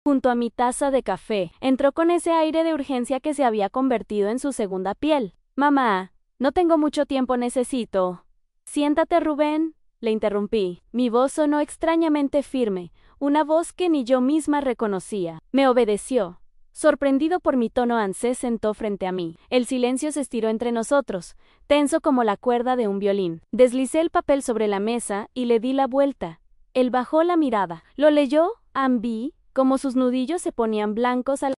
junto a mi taza de café. Entró con ese aire de urgencia que se había convertido en su segunda piel. Mamá, no tengo mucho tiempo, necesito. Siéntate, Rubén, le interrumpí. Mi voz sonó extrañamente firme, una voz que ni yo misma reconocía. Me obedeció. Sorprendido por mi tono, Anne se sentó frente a mí. El silencio se estiró entre nosotros, tenso como la cuerda de un violín. Deslicé el papel sobre la mesa y le di la vuelta. Él bajó la mirada. ¿Lo leyó? Anne vi como sus nudillos se ponían blancos al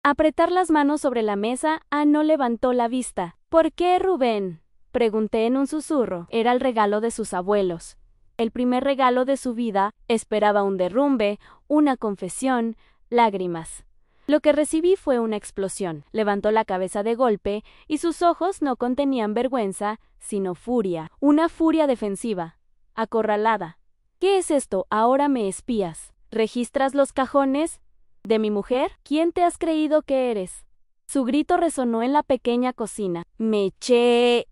apretar las manos sobre la mesa. Anne no levantó la vista. ¿Por qué, Rubén?, pregunté en un susurro. Era el regalo de sus abuelos. El primer regalo de su vida. Esperaba un derrumbe, una confesión, lágrimas. Lo que recibí fue una explosión. Levantó la cabeza de golpe y sus ojos no contenían vergüenza, sino furia. Una furia defensiva, acorralada. ¿Qué es esto? ¿Ahora me espías? ¿Registras los cajones de mi mujer? ¿Quién te has creído que eres? Su grito resonó en la pequeña cocina. Me eché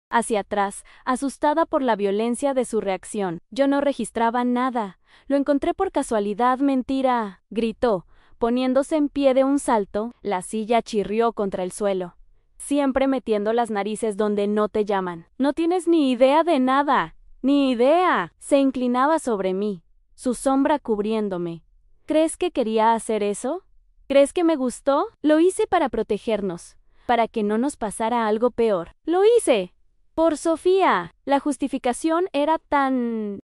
hacia atrás, asustada por la violencia de su reacción. Yo no registraba nada. Lo encontré por casualidad. Mentira, gritó, poniéndose en pie de un salto. La silla chirrió contra el suelo. Siempre metiendo las narices donde no te llaman. No tienes ni idea de nada. Ni idea. Se inclinaba sobre mí, su sombra cubriéndome. ¿Crees que quería hacer eso? ¿Crees que me gustó? Lo hice para protegernos, para que no nos pasara algo peor. Lo hice por Sofía. La justificación era tan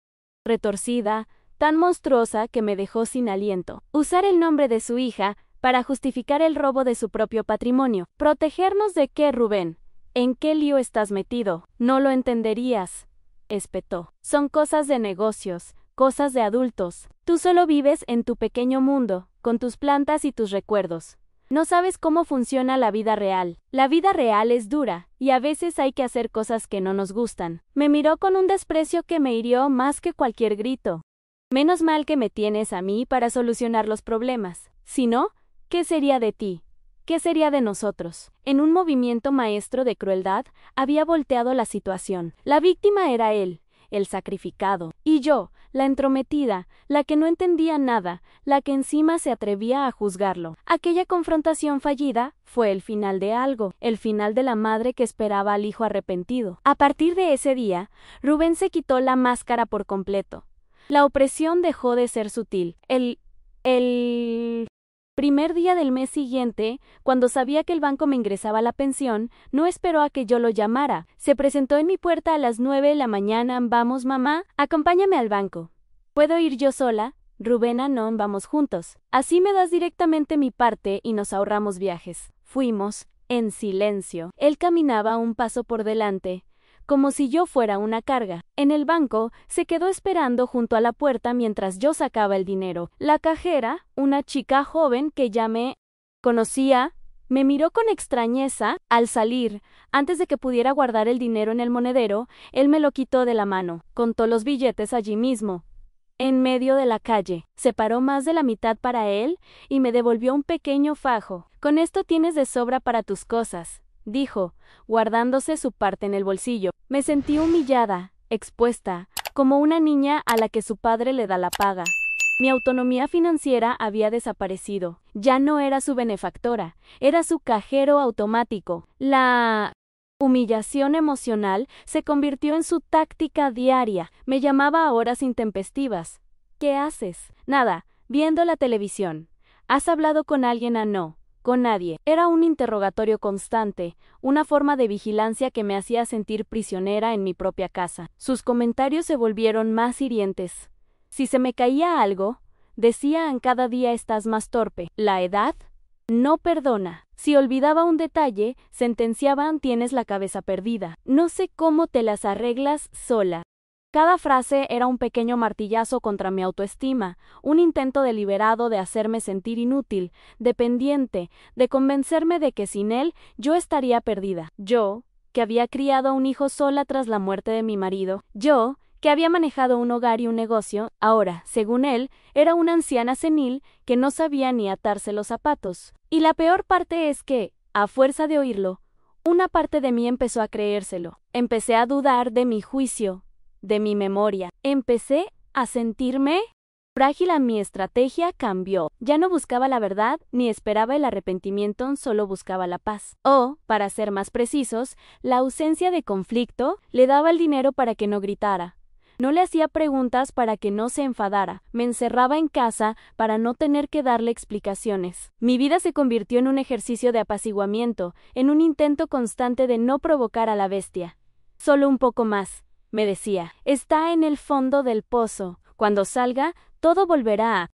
retorcida, tan monstruosa que me dejó sin aliento. Usar el nombre de su hija para justificar el robo de su propio patrimonio. ¿Protegernos de qué, Rubén? ¿En qué lío estás metido? No lo entenderías, espetó. Son cosas de negocios, cosas de adultos. Tú solo vives en tu pequeño mundo, con tus plantas y tus recuerdos. No sabes cómo funciona la vida real. La vida real es dura, y a veces hay que hacer cosas que no nos gustan. Me miró con un desprecio que me hirió más que cualquier grito. Menos mal que me tienes a mí para solucionar los problemas. Si no, ¿qué sería de ti? ¿Qué sería de nosotros? En un movimiento maestro de crueldad, había volteado la situación. La víctima era él, el sacrificado, y yo, la entrometida, la que no entendía nada, la que encima se atrevía a juzgarlo. Aquella confrontación fallida fue el final de algo, el final de la madre que esperaba al hijo arrepentido. A partir de ese día, Rubén se quitó la máscara por completo. La opresión dejó de ser sutil. El primer día del mes siguiente, cuando sabía que el banco me ingresaba la pensión, no esperó a que yo lo llamara. Se presentó en mi puerta a las 9 de la mañana. Vamos, mamá, acompáñame al banco. ¿Puedo ir yo sola? Rubén, no, vamos juntos. Así me das directamente mi parte y nos ahorramos viajes. Fuimos, en silencio. Él caminaba un paso por delante, como si yo fuera una carga. En el banco, se quedó esperando junto a la puerta mientras yo sacaba el dinero. La cajera, una chica joven que ya me conocía, me miró con extrañeza. Al salir, antes de que pudiera guardar el dinero en el monedero, él me lo quitó de la mano. Contó los billetes allí mismo, en medio de la calle. Separó más de la mitad para él y me devolvió un pequeño fajo. Con esto tienes de sobra para tus cosas, dijo, guardándose su parte en el bolsillo. Me sentí humillada, expuesta, como una niña a la que su padre le da la paga. Mi autonomía financiera había desaparecido. Ya no era su benefactora, era su cajero automático. La humillación emocional se convirtió en su táctica diaria. Me llamaba a horas intempestivas. ¿Qué haces? Nada, viendo la televisión. ¿Has hablado con alguien? No. con nadie. Era un interrogatorio constante, una forma de vigilancia que me hacía sentir prisionera en mi propia casa. Sus comentarios se volvieron más hirientes. Si se me caía algo, decían cada día estás más torpe. La edad no perdona. Si olvidaba un detalle, sentenciaban tienes la cabeza perdida. No sé cómo te las arreglas sola. Cada frase era un pequeño martillazo contra mi autoestima, un intento deliberado de hacerme sentir inútil, dependiente, de convencerme de que sin él yo estaría perdida. Yo, que había criado a un hijo sola tras la muerte de mi marido. Yo, que había manejado un hogar y un negocio, ahora, según él, era una anciana senil que no sabía ni atarse los zapatos. Y la peor parte es que, a fuerza de oírlo, una parte de mí empezó a creérselo. Empecé a dudar de mi juicio, de mi memoria. Empecé a sentirme frágil. Mi estrategia cambió. Ya no buscaba la verdad ni esperaba el arrepentimiento, solo buscaba la paz. O, para ser más precisos, la ausencia de conflicto. Le daba el dinero para que no gritara. No le hacía preguntas para que no se enfadara. Me encerraba en casa para no tener que darle explicaciones. Mi vida se convirtió en un ejercicio de apaciguamiento, en un intento constante de no provocar a la bestia. Solo un poco más, me decía. Está en el fondo del pozo. Cuando salga, todo volverá a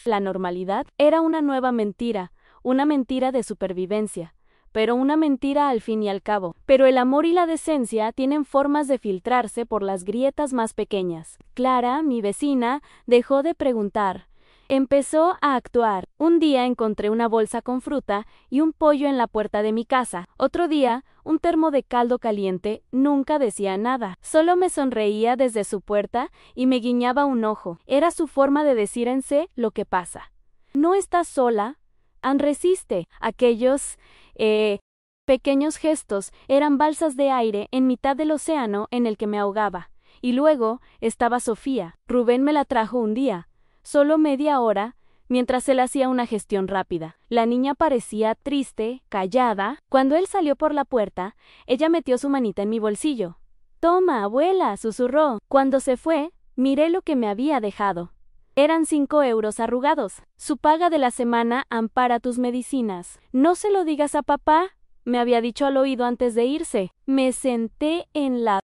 la normalidad. Era una nueva mentira, una mentira de supervivencia. Pero una mentira al fin y al cabo. Pero el amor y la decencia tienen formas de filtrarse por las grietas más pequeñas. Clara, mi vecina, dejó de preguntar. Empezó a actuar. Un día encontré una bolsa con fruta y un pollo en la puerta de mi casa. Otro día, un termo de caldo caliente. Nunca decía nada. Solo me sonreía desde su puerta y me guiñaba un ojo. Era su forma de decir en sé lo que pasa. No estás sola. Resiste. Aquellos pequeños gestos eran balsas de aire en mitad del océano en el que me ahogaba. Y luego estaba Sofía. Rubén me la trajo un día, solo media hora, mientras él hacía una gestión rápida. La niña parecía triste, callada. Cuando él salió por la puerta, ella metió su manita en mi bolsillo. «Toma, abuela», susurró. Cuando se fue, miré lo que me había dejado. Eran 5 euros arrugados. Su paga de la semana. Ampara tus medicinas. No se lo digas a papá, me había dicho al oído antes de irse. Me senté en la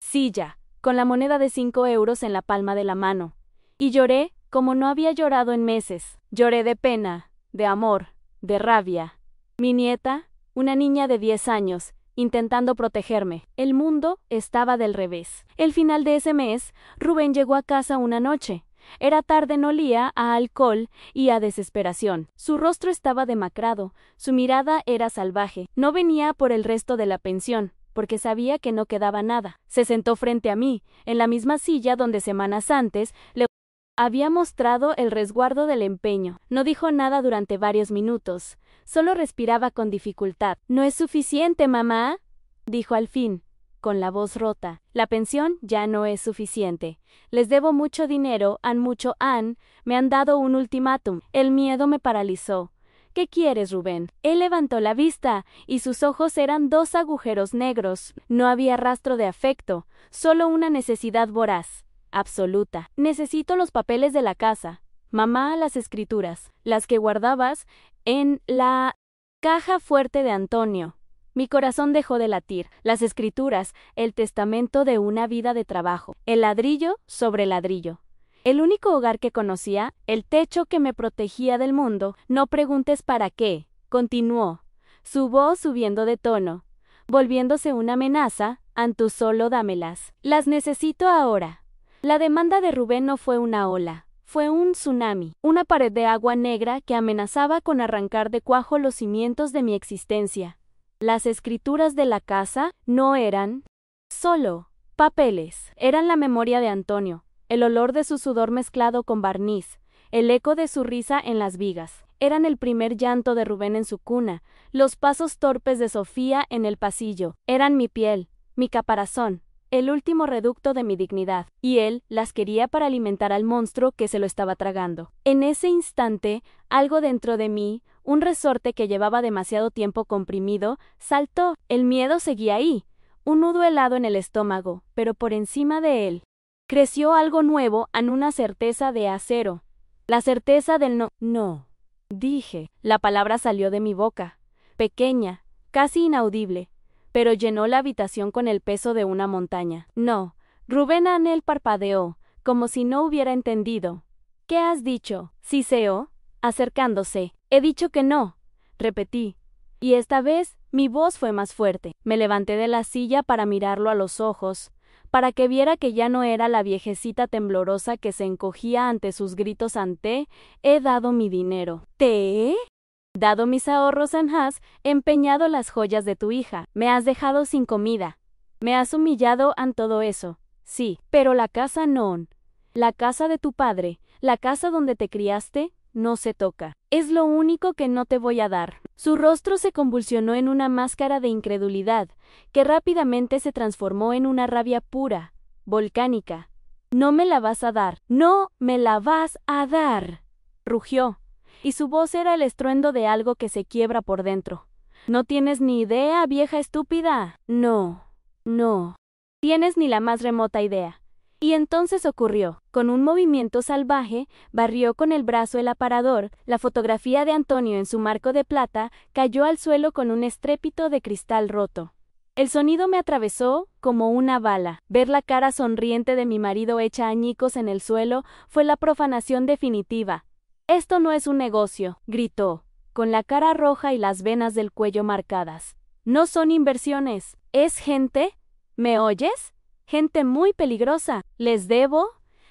silla, con la moneda de 5 euros en la palma de la mano. Y lloré como no había llorado en meses. Lloré de pena, de amor, de rabia. Mi nieta, una niña de 10 años, intentando protegerme. El mundo estaba del revés. El final de ese mes, Rubén llegó a casa una noche. Era tarde, no olía a alcohol y a desesperación. Su rostro estaba demacrado, su mirada era salvaje. No venía por el resto de la pensión, porque sabía que no quedaba nada. Se sentó frente a mí, en la misma silla donde semanas antes le había mostrado el resguardo del empeño. No dijo nada durante varios minutos, solo respiraba con dificultad. «¿No es suficiente, mamá?», dijo al fin, con la voz rota. «La pensión ya no es suficiente. Les debo mucho dinero, me han dado un ultimátum». El miedo me paralizó. «¿Qué quieres, Rubén?». Él levantó la vista, y sus ojos eran 2 agujeros negros. No había rastro de afecto, solo una necesidad voraz, absoluta. «Necesito los papeles de la casa. Mamá, las escrituras, las que guardabas en la caja fuerte de Antonio». Mi corazón dejó de latir. Las escrituras, el testamento de una vida de trabajo, el ladrillo sobre ladrillo. El único hogar que conocía, el techo que me protegía del mundo. «No preguntes para qué», continuó, su voz subiendo de tono, volviéndose una amenaza. «Tú solo dámelas. Las necesito ahora». La demanda de Rubén no fue una ola. Fue un tsunami, una pared de agua negra que amenazaba con arrancar de cuajo los cimientos de mi existencia. Las escrituras de la casa no eran solo papeles. Eran la memoria de Antonio, el olor de su sudor mezclado con barniz, el eco de su risa en las vigas. Eran el primer llanto de Rubén en su cuna, los pasos torpes de Sofía en el pasillo. Eran mi piel, mi caparazón, el último reducto de mi dignidad. Y él las quería para alimentar al monstruo que se lo estaba tragando. En ese instante, algo dentro de mí, un resorte que llevaba demasiado tiempo comprimido, saltó. El miedo seguía ahí, un nudo helado en el estómago, pero por encima de él creció algo nuevo, una certeza de acero. La certeza del no. Dije. La palabra salió de mi boca, pequeña, casi inaudible, pero llenó la habitación con el peso de una montaña. No. Rubén Anel parpadeó, como si no hubiera entendido. ¿Qué has dicho? Siseó, acercándose. He dicho que no, repetí. Y esta vez, mi voz fue más fuerte. Me levanté de la silla para mirarlo a los ojos, para que viera que ya no era la viejecita temblorosa que se encogía ante sus gritos ante, he dado mi dinero. ¿Te he dado mis ahorros en has empeñado las joyas de tu hija? Me has dejado sin comida. Me has humillado en todo eso. Sí, pero la casa no. La casa de tu padre, la casa donde te criaste, no se toca. Es lo único que no te voy a dar. Su rostro se convulsionó en una máscara de incredulidad, que rápidamente se transformó en una rabia pura, volcánica. No me la vas a dar. No me la vas a dar. Rugió, y su voz era el estruendo de algo que se quiebra por dentro. No tienes ni idea, vieja estúpida. No. Tienes ni la más remota idea. Y entonces ocurrió. Con un movimiento salvaje, barrió con el brazo el aparador, la fotografía de Antonio en su marco de plata cayó al suelo con un estrépito de cristal roto. El sonido me atravesó como una bala. Ver la cara sonriente de mi marido hecha añicos en el suelo fue la profanación definitiva. Esto no es un negocio, gritó, con la cara roja y las venas del cuello marcadas. No son inversiones, es gente. ¿Me oyes? Gente muy peligrosa. Les debo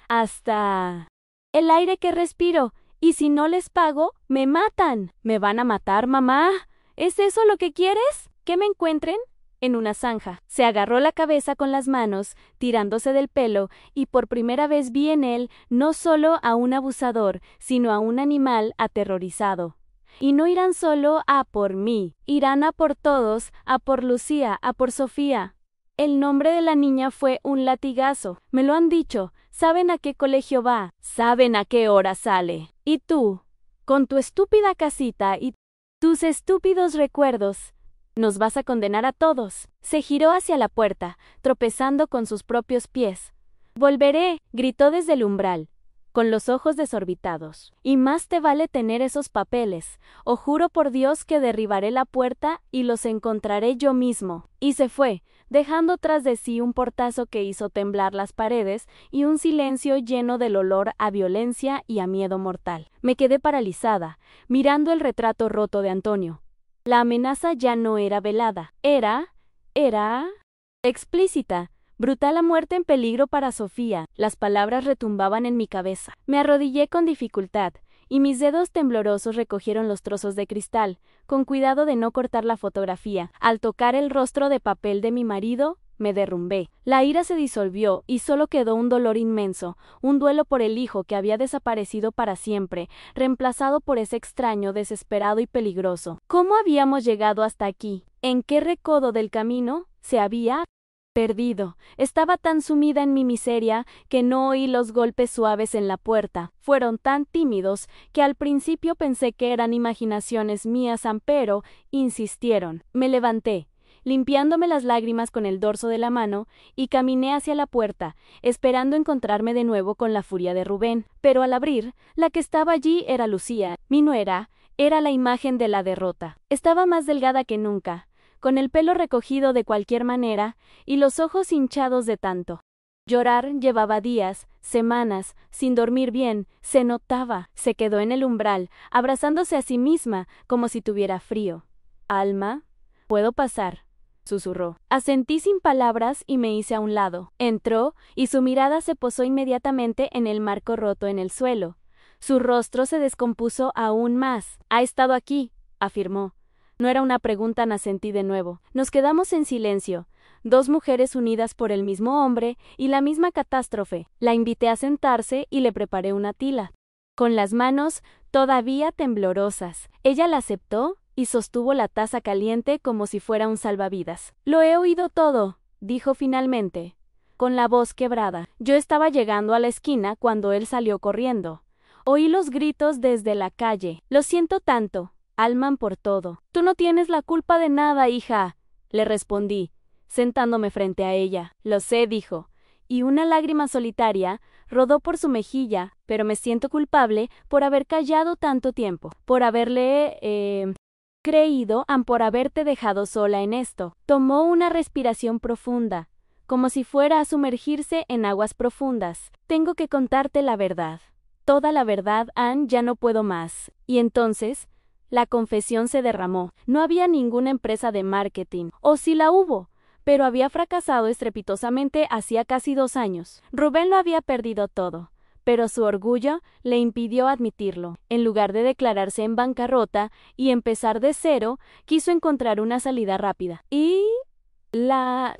hasta el aire que respiro, y si no les pago, me matan. ¿Me van a matar, mamá? ¿Es eso lo que quieres? ¿Que me encuentren? En una zanja. Se agarró la cabeza con las manos, tirándose del pelo, y por primera vez vi en él no solo a un abusador, sino a un animal aterrorizado. Y no irán solo a por mí, irán a por todos, a por Lucía, a por Sofía. El nombre de la niña fue un latigazo. Me lo han dicho. Saben a qué colegio va. Saben a qué hora sale. Y tú, con tu estúpida casita y tus estúpidos recuerdos, nos vas a condenar a todos. Se giró hacia la puerta, tropezando con sus propios pies. Volveré, gritó desde el umbral, con los ojos desorbitados. Y más te vale tener esos papeles, o juro por Dios que derribaré la puerta y los encontraré yo mismo. Y se fue, dejando tras de sí un portazo que hizo temblar las paredes y un silencio lleno del olor a violencia y a miedo mortal. Me quedé paralizada, mirando el retrato roto de Antonio. La amenaza ya no era velada, era explícita. Brutal a muerte en peligro para Sofía. Las palabras retumbaban en mi cabeza. Me arrodillé con dificultad, y mis dedos temblorosos recogieron los trozos de cristal, con cuidado de no cortar la fotografía. Al tocar el rostro de papel de mi marido, me derrumbé. La ira se disolvió y solo quedó un dolor inmenso, un duelo por el hijo que había desaparecido para siempre, reemplazado por ese extraño, desesperado y peligroso. ¿Cómo habíamos llegado hasta aquí? ¿En qué recodo del camino se había perdido? Estaba tan sumida en mi miseria que no oí los golpes suaves en la puerta. Fueron tan tímidos que al principio pensé que eran imaginaciones mías, pero insistieron. Me levanté, limpiándome las lágrimas con el dorso de la mano, y caminé hacia la puerta, esperando encontrarme de nuevo con la furia de Rubén. Pero al abrir, la que estaba allí era Lucía, mi nuera. Era la imagen de la derrota. Estaba más delgada que nunca, con el pelo recogido de cualquier manera, y los ojos hinchados de tanto llorar. Llevaba días, semanas, sin dormir bien, se notaba. Se quedó en el umbral, abrazándose a sí misma, como si tuviera frío. «Alma, ¿puedo pasar?», susurró. Asentí sin palabras y me hice a un lado. Entró, y su mirada se posó inmediatamente en el marco roto en el suelo. Su rostro se descompuso aún más. «Ha estado aquí», afirmó. No era una pregunta, asentí de nuevo. Nos quedamos en silencio, dos mujeres unidas por el mismo hombre y la misma catástrofe. La invité a sentarse y le preparé una tila. Con las manos todavía temblorosas, ella la aceptó y sostuvo la taza caliente como si fuera un salvavidas. «Lo he oído todo», dijo finalmente, con la voz quebrada. Yo estaba llegando a la esquina cuando él salió corriendo. Oí los gritos desde la calle. «Lo siento tanto, Alman, por todo». «Tú no tienes la culpa de nada, hija», le respondí, sentándome frente a ella. «Lo sé», dijo, y una lágrima solitaria rodó por su mejilla, pero me siento culpable por haber callado tanto tiempo, por haberle creído, por haberte dejado sola en esto. Tomó una respiración profunda, como si fuera a sumergirse en aguas profundas. Tengo que contarte la verdad. Toda la verdad, Anne, ya no puedo más. Y entonces, la confesión se derramó. No había ninguna empresa de marketing, o sí la hubo, pero había fracasado estrepitosamente hacía casi 2 años. Rubén lo había perdido todo, pero su orgullo le impidió admitirlo. En lugar de declararse en bancarrota y empezar de cero, quiso encontrar una salida rápida. Y la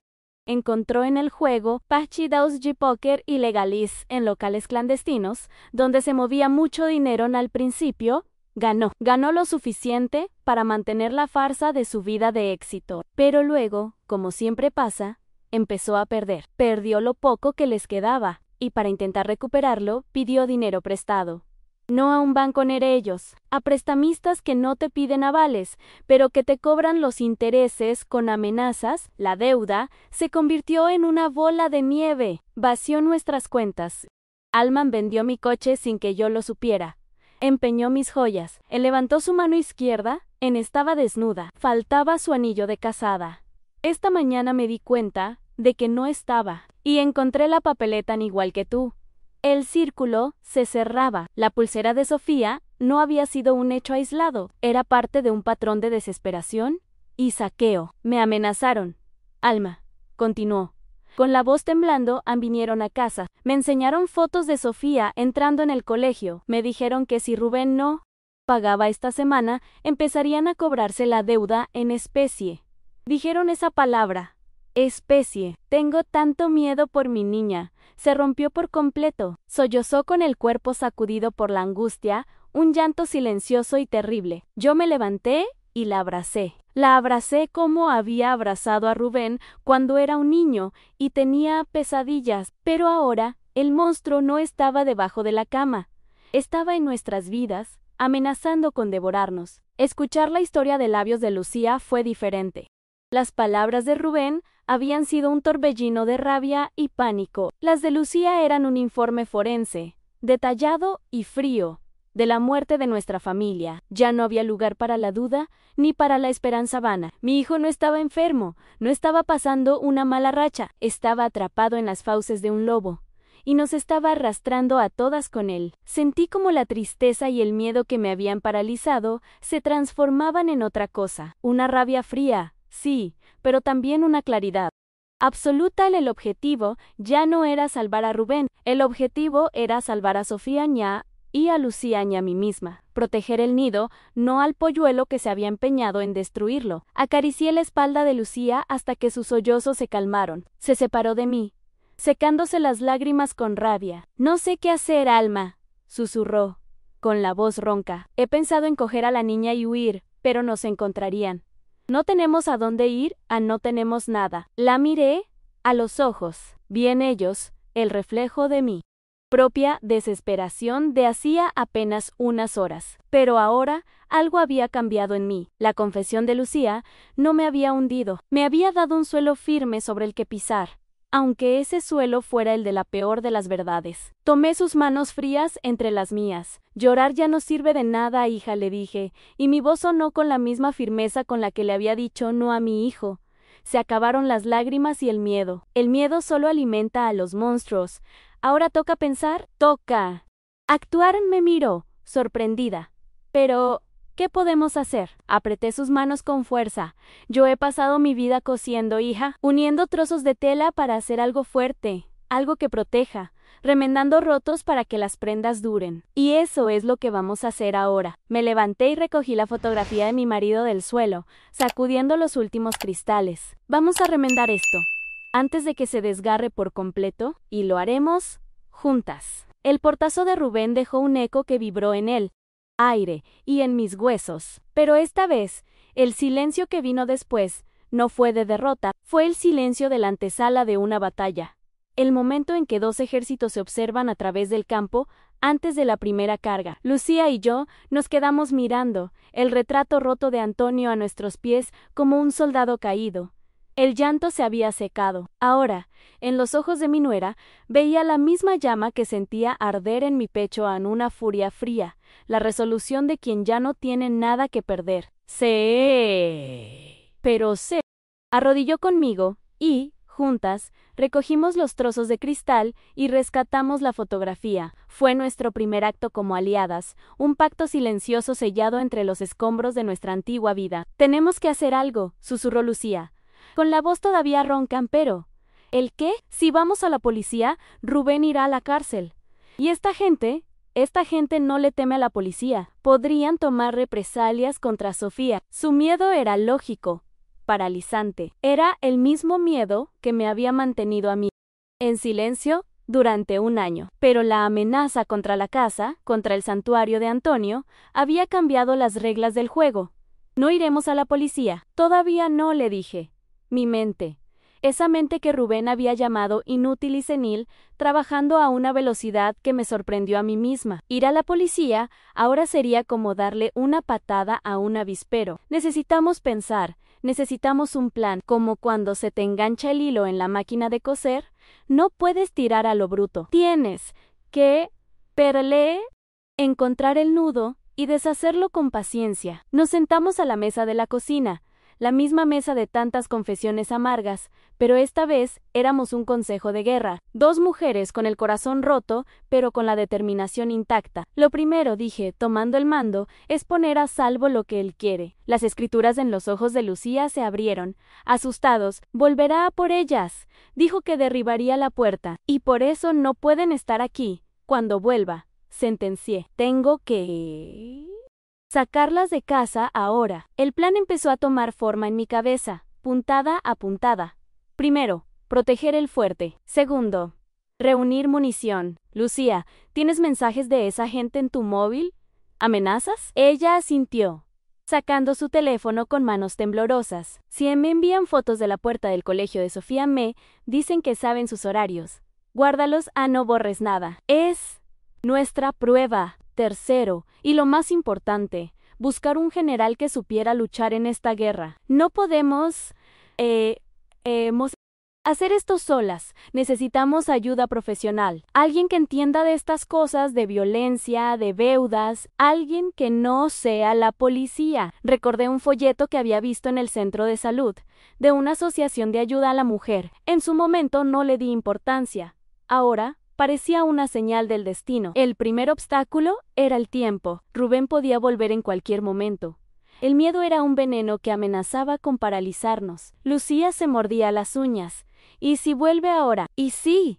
encontró en el juego Partidus de Póker ilegales en locales clandestinos, donde se movía mucho dinero. Al principio, ganó lo suficiente para mantener la farsa de su vida de éxito, pero luego, como siempre pasa, empezó a perder. Perdió lo poco que les quedaba, y para intentar recuperarlo, pidió dinero prestado. No a un banco ellos, a prestamistas que no te piden avales, pero que te cobran los intereses con amenazas. La deuda se convirtió en una bola de nieve, vació nuestras cuentas. Alman vendió mi coche sin que yo lo supiera. Empeñó mis joyas. Él levantó su mano izquierda, estaba desnuda. Faltaba su anillo de casada. Esta mañana me di cuenta de que no estaba, y encontré la papeleta igual que tú. El círculo se cerraba. La pulsera de Sofía no había sido un hecho aislado, era parte de un patrón de desesperación y saqueo. Me amenazaron. Alma, continuó. Con la voz temblando, vinieron a casa. Me enseñaron fotos de Sofía entrando en el colegio. Me dijeron que si Rubén no pagaba esta semana, empezarían a cobrarse la deuda en especie. Dijeron esa palabra, especie. Tengo tanto miedo por mi niña. Se rompió por completo. Sollozó con el cuerpo sacudido por la angustia, un llanto silencioso y terrible. Yo me levanté y la abracé. La abracé como había abrazado a Rubén cuando era un niño y tenía pesadillas, pero ahora el monstruo no estaba debajo de la cama. Estaba en nuestras vidas, amenazando con devorarnos. Escuchar la historia de labios de Lucía fue diferente. Las palabras de Rubén habían sido un torbellino de rabia y pánico. Las de Lucía eran un informe forense, detallado y frío, de la muerte de nuestra familia. Ya no había lugar para la duda ni para la esperanza vana. Mi hijo no estaba enfermo, no estaba pasando una mala racha, estaba atrapado en las fauces de un lobo, y nos estaba arrastrando a todas con él. Sentí como la tristeza y el miedo que me habían paralizado se transformaban en otra cosa, una rabia fría, sí, pero también una claridad absoluta. El objetivo ya no era salvar a Rubén, el objetivo era salvar a Sofía ña y a Lucía ña, a mí misma, proteger el nido, no al polluelo que se había empeñado en destruirlo. Acaricié la espalda de Lucía hasta que sus sollozos se calmaron. Se separó de mí, secándose las lágrimas con rabia. No sé qué hacer, Alma, susurró, con la voz ronca. He pensado en coger a la niña y huir, pero nos encontrarían. No tenemos a dónde ir, no tenemos nada. La miré a los ojos. Vi en ellos el reflejo de mi propia desesperación de hacía apenas unas horas. Pero ahora algo había cambiado en mí. La confesión de Lucía no me había hundido, me había dado un suelo firme sobre el que pisar, aunque ese suelo fuera el de la peor de las verdades. Tomé sus manos frías entre las mías. Llorar ya no sirve de nada, hija, le dije, y mi voz sonó con la misma firmeza con la que le había dicho no a mi hijo. Se acabaron las lágrimas y el miedo. El miedo solo alimenta a los monstruos. Ahora toca pensar, toca actuar. Me miró, sorprendida. Pero ¿qué podemos hacer? Apreté sus manos con fuerza. Yo he pasado mi vida cosiendo, hija, uniendo trozos de tela para hacer algo fuerte, algo que proteja, remendando rotos para que las prendas duren. Y eso es lo que vamos a hacer ahora. Me levanté y recogí la fotografía de mi marido del suelo, sacudiendo los últimos cristales. Vamos a remendar esto, antes de que se desgarre por completo, y lo haremos juntas. El portazo de Rubén dejó un eco que vibró en él, aire, y en mis huesos. Pero esta vez, el silencio que vino después no fue de derrota, fue el silencio de la antesala de una batalla. El momento en que 2 ejércitos se observan a través del campo antes de la primera carga. Lucía y yo nos quedamos mirando, el retrato roto de Antonio a nuestros pies como un soldado caído. El llanto se había secado. Ahora, en los ojos de mi nuera, veía la misma llama que sentía arder en mi pecho en una furia fría, la resolución de quien ya no tiene nada que perder. Pero se arrodilló conmigo y, juntas, recogimos los trozos de cristal y rescatamos la fotografía. Fue nuestro primer acto como aliadas, un pacto silencioso sellado entre los escombros de nuestra antigua vida. Tenemos que hacer algo, susurró Lucía, con la voz todavía ronca, pero ¿el qué? Si vamos a la policía, Rubén irá a la cárcel. Y esta gente no le teme a la policía. Podrían tomar represalias contra Sofía. Su miedo era lógico, paralizante. Era el mismo miedo que me había mantenido a mí en silencio durante un año. Pero la amenaza contra la casa, contra el santuario de Antonio, había cambiado las reglas del juego. No iremos a la policía. Todavía no, le dije. Mi mente. Esa mente que Rubén había llamado inútil y senil, trabajando a una velocidad que me sorprendió a mí misma. Ir a la policía ahora sería como darle una patada a un avispero. Necesitamos pensar, necesitamos un plan, como cuando se te engancha el hilo en la máquina de coser, no puedes tirar a lo bruto. Tienes que encontrar el nudo y deshacerlo con paciencia. Nos sentamos a la mesa de la cocina, la misma mesa de tantas confesiones amargas, pero esta vez éramos un consejo de guerra, dos mujeres con el corazón roto, pero con la determinación intacta. Lo primero, dije, tomando el mando, es poner a salvo lo que él quiere. Las escrituras en los ojos de Lucía se abrieron. Asustados, volverá a por ellas. Dijo que derribaría la puerta, y por eso no pueden estar aquí. Cuando vuelva, sentencié. Tengo que sacarlas de casa ahora. El plan empezó a tomar forma en mi cabeza, puntada a puntada. Primero, proteger el fuerte. Segundo, reunir munición. Lucía, ¿tienes mensajes de esa gente en tu móvil? ¿Amenazas? Ella asintió, sacando su teléfono con manos temblorosas. Si me envían fotos de la puerta del colegio de Sofía, me dicen que saben sus horarios. Guárdalos, no borres nada. Es nuestra prueba. Tercero, y lo más importante, buscar un general que supiera luchar en esta guerra. No podemos hacer esto solas. Necesitamos ayuda profesional. Alguien que entienda de estas cosas, de violencia, de deudas. Alguien que no sea la policía. Recordé un folleto que había visto en el centro de salud, de una asociación de ayuda a la mujer. En su momento no le di importancia. Ahora parecía una señal del destino. El primer obstáculo era el tiempo. Rubén podía volver en cualquier momento. El miedo era un veneno que amenazaba con paralizarnos. Lucía se mordía las uñas. ¿Y si vuelve ahora? ¿Y sí?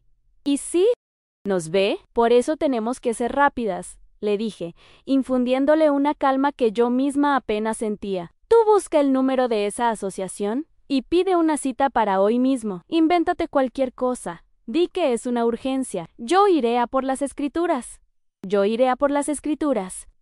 ¿Nos ve? Por eso tenemos que ser rápidas, le dije, infundiéndole una calma que yo misma apenas sentía. Tú busca el número de esa asociación y pide una cita para hoy mismo. Invéntate cualquier cosa. Di que es una urgencia. Yo iré a por las escrituras.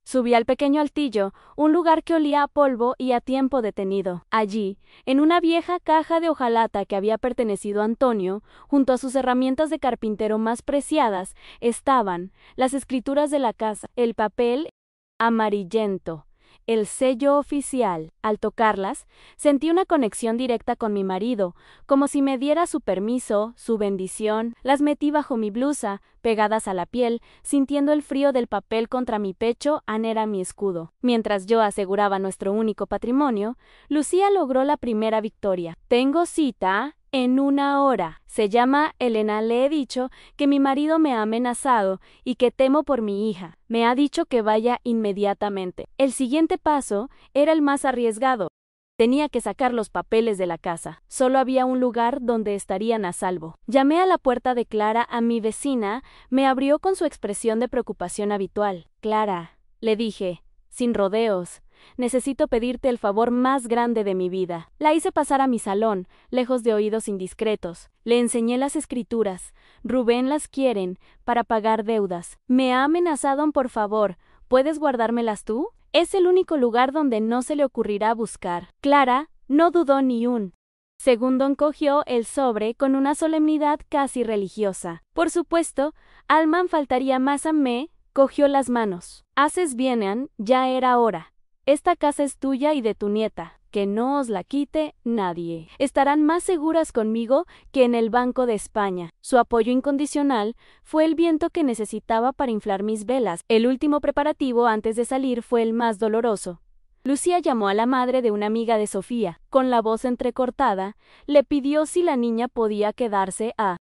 Subí al pequeño altillo, un lugar que olía a polvo y a tiempo detenido. Allí, en una vieja caja de hojalata que había pertenecido a Antonio, junto a sus herramientas de carpintero más preciadas, estaban las escrituras de la casa, el papel amarillento, el sello oficial. Al tocarlas, sentí una conexión directa con mi marido, como si me diera su permiso, su bendición. Las metí bajo mi blusa, pegadas a la piel, sintiendo el frío del papel contra mi pecho. Era mi escudo. Mientras yo aseguraba nuestro único patrimonio, Lucía logró la primera victoria. Tengo cita en 1 hora. Se llama Elena. Le he dicho que mi marido me ha amenazado y que temo por mi hija. Me ha dicho que vaya inmediatamente. El siguiente paso era el más arriesgado. Tenía que sacar los papeles de la casa. Solo había un lugar donde estarían a salvo. Llamé a la puerta de Clara, a mi vecina. Me abrió con su expresión de preocupación habitual. Clara, le dije, sin rodeos, necesito pedirte el favor más grande de mi vida. La hice pasar a mi salón, lejos de oídos indiscretos. Le enseñé las escrituras. Rubén las quieren para pagar deudas. Me ha amenazado, por favor. ¿Puedes guardármelas tú? Es el único lugar donde no se le ocurrirá buscar. Clara no dudó ni un segundo. Encogió el sobre con una solemnidad casi religiosa. Por supuesto, Alman faltaría más. Me cogió las manos. Haces bien, Ann, ya era hora. Esta casa es tuya y de tu nieta. Que no os la quite nadie. Estarán más seguras conmigo que en el Banco de España. Su apoyo incondicional fue el viento que necesitaba para inflar mis velas. El último preparativo antes de salir fue el más doloroso. Lucía llamó a la madre de una amiga de Sofía. Con la voz entrecortada, le pidió si la niña podía quedarse a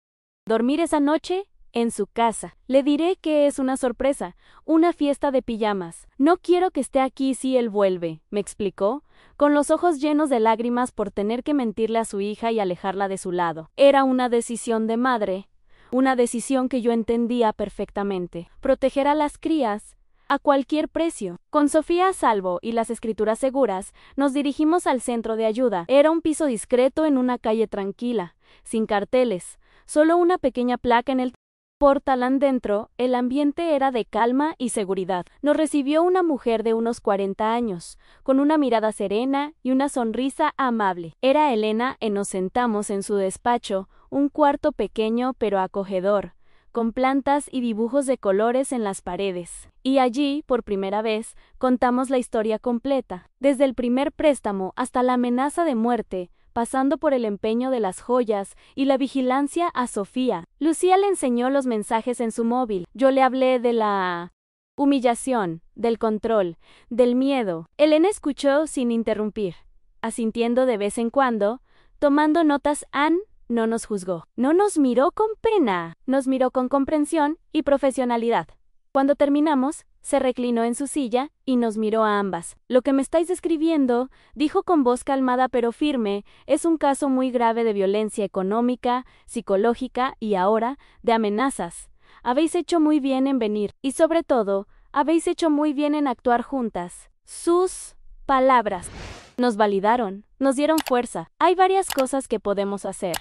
dormir esa noche en su casa. Le diré que es una sorpresa, una fiesta de pijamas. No quiero que esté aquí si él vuelve, me explicó, con los ojos llenos de lágrimas por tener que mentirle a su hija y alejarla de su lado. Era una decisión de madre, una decisión que yo entendía perfectamente. Proteger a las crías a cualquier precio. Con Sofía a salvo y las escrituras seguras, nos dirigimos al centro de ayuda. Era un piso discreto en una calle tranquila, sin carteles, solo una pequeña placa en el portalán dentro. El ambiente era de calma y seguridad. Nos recibió una mujer de unos 40 años, con una mirada serena y una sonrisa amable. Era Elena y nos sentamos en su despacho, un cuarto pequeño pero acogedor, con plantas y dibujos de colores en las paredes. Y allí, por primera vez, contamos la historia completa, desde el primer préstamo hasta la amenaza de muerte, pasando por el empeño de las joyas y la vigilancia a Sofía. Lucía le enseñó los mensajes en su móvil. Yo le hablé de la humillación, del control, del miedo. Elena escuchó sin interrumpir, asintiendo de vez en cuando, tomando notas. Anne no nos juzgó. No nos miró con pena, nos miró con comprensión y profesionalidad. Cuando terminamos, se reclinó en su silla y nos miró a ambas. Lo que me estáis describiendo, dijo con voz calmada pero firme, es un caso muy grave de violencia económica, psicológica y ahora, de amenazas. Habéis hecho muy bien en venir y sobre todo, habéis hecho muy bien en actuar juntas. Sus palabras nos validaron, nos dieron fuerza. Hay varias cosas que podemos hacer.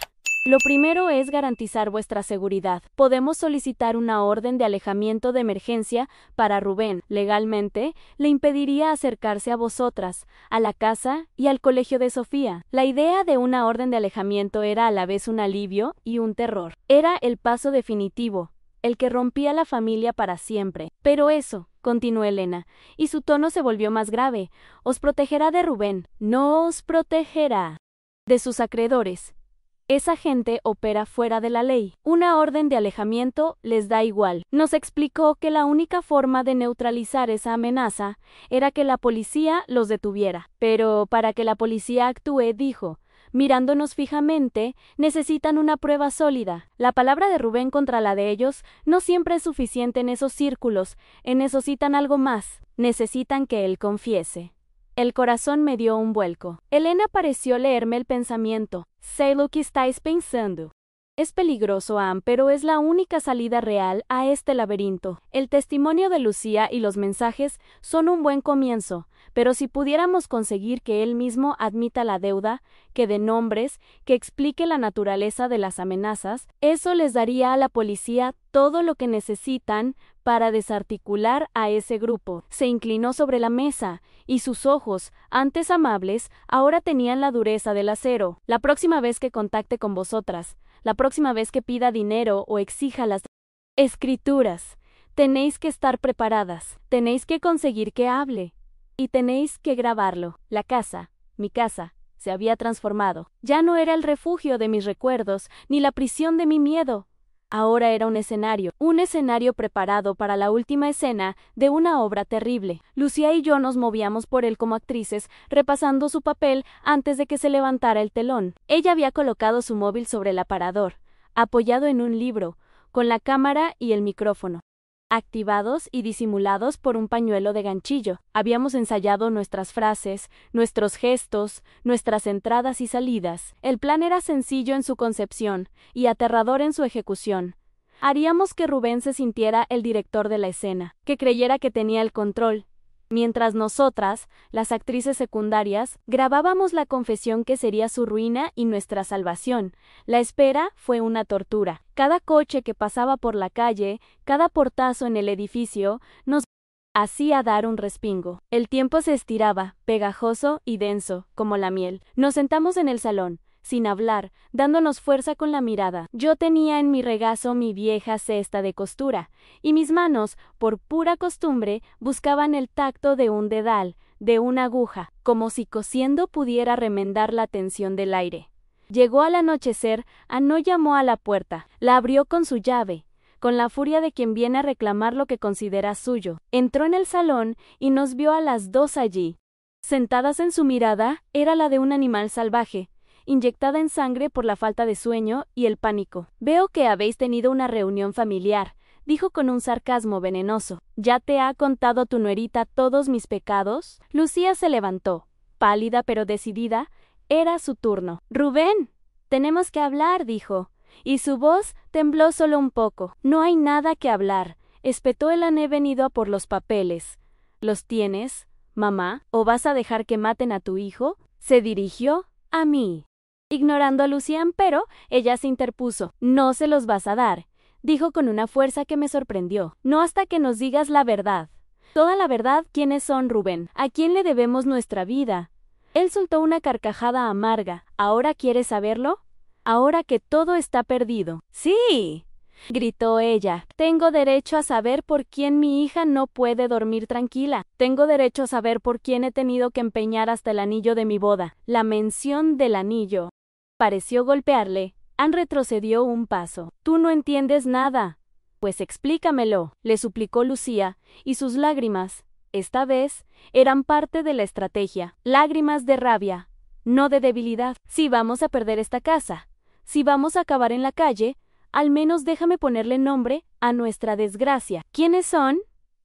Lo primero es garantizar vuestra seguridad. Podemos solicitar una orden de alejamiento de emergencia para Rubén. Legalmente, le impediría acercarse a vosotras, a la casa y al colegio de Sofía. La idea de una orden de alejamiento era a la vez un alivio y un terror. Era el paso definitivo, el que rompía la familia para siempre. Pero eso, continuó Elena, y su tono se volvió más grave, os protegerá de Rubén, no os protegerá de sus acreedores. Esa gente opera fuera de la ley. Una orden de alejamiento les da igual. Nos explicó que la única forma de neutralizar esa amenaza era que la policía los detuviera. Pero para que la policía actúe, dijo, mirándonos fijamente, necesitan una prueba sólida. La palabra de Rubén contra la de ellos no siempre es suficiente en esos círculos. Necesitan algo más. Necesitan que él confiese. El corazón me dio un vuelco. Elena pareció leerme el pensamiento. Sé lo que estáis pensando. Es peligroso, Anne, pero es la única salida real a este laberinto. El testimonio de Lucía y los mensajes son un buen comienzo, pero si pudiéramos conseguir que él mismo admita la deuda, que dé nombres, que explique la naturaleza de las amenazas, eso les daría a la policía todo lo que necesitan para desarticular a ese grupo. Se inclinó sobre la mesa, y sus ojos, antes amables, ahora tenían la dureza del acero. La próxima vez que contacte con vosotras, la próxima vez que pida dinero o exija las escrituras, tenéis que estar preparadas, tenéis que conseguir que hable, y tenéis que grabarlo. La casa, mi casa, se había transformado. Ya no era el refugio de mis recuerdos, ni la prisión de mi miedo. Ahora era un escenario preparado para la última escena de una obra terrible. Lucía y yo nos movíamos por él como actrices, repasando su papel antes de que se levantara el telón. Ella había colocado su móvil sobre el aparador, apoyado en un libro, con la cámara y el micrófono activados y disimulados por un pañuelo de ganchillo. Habíamos ensayado nuestras frases, nuestros gestos, nuestras entradas y salidas. El plan era sencillo en su concepción y aterrador en su ejecución. Haríamos que Rubén se sintiera el director de la escena, que creyera que tenía el control, mientras nosotras, las actrices secundarias, grabábamos la confesión que sería su ruina y nuestra salvación. La espera fue una tortura. Cada coche que pasaba por la calle, cada portazo en el edificio, nos hacía dar un respingo. El tiempo se estiraba, pegajoso y denso, como la miel. Nos sentamos en el salón, sin hablar, dándonos fuerza con la mirada. Yo tenía en mi regazo mi vieja cesta de costura, y mis manos, por pura costumbre, buscaban el tacto de un dedal, de una aguja, como si cosiendo pudiera remendar la tensión del aire. Llegó al anochecer, Ano llamó a la puerta, la abrió con su llave, con la furia de quien viene a reclamar lo que considera suyo. Entró en el salón y nos vio a las dos allí. Sentadas en su mirada, era la de un animal salvaje, inyectada en sangre por la falta de sueño y el pánico. Veo que habéis tenido una reunión familiar, dijo con un sarcasmo venenoso. ¿Ya te ha contado tu nuerita todos mis pecados? Lucía se levantó, pálida pero decidida. Era su turno. Rubén, tenemos que hablar, dijo, y su voz tembló solo un poco. No hay nada que hablar, espetó el He venido a por los papeles. ¿Los tienes, mamá? ¿O vas a dejar que maten a tu hijo? Se dirigió a mí, ignorando a Lucía, pero ella se interpuso. No se los vas a dar, dijo con una fuerza que me sorprendió. No hasta que nos digas la verdad. Toda la verdad. ¿Quiénes son, Rubén? ¿A quién le debemos nuestra vida? Él soltó una carcajada amarga. ¿Ahora quieres saberlo? ¿Ahora que todo está perdido? ¡Sí!, gritó ella. Tengo derecho a saber por quién mi hija no puede dormir tranquila. Tengo derecho a saber por quién he tenido que empeñar hasta el anillo de mi boda. La mención del anillo pareció golpearle. Anne retrocedió un paso. Tú no entiendes nada. Pues explícamelo, le suplicó Lucía, y sus lágrimas, esta vez, eran parte de la estrategia. Lágrimas de rabia, no de debilidad. Si vamos a perder esta casa, si vamos a acabar en la calle, al menos déjame ponerle nombre a nuestra desgracia. ¿Quiénes son?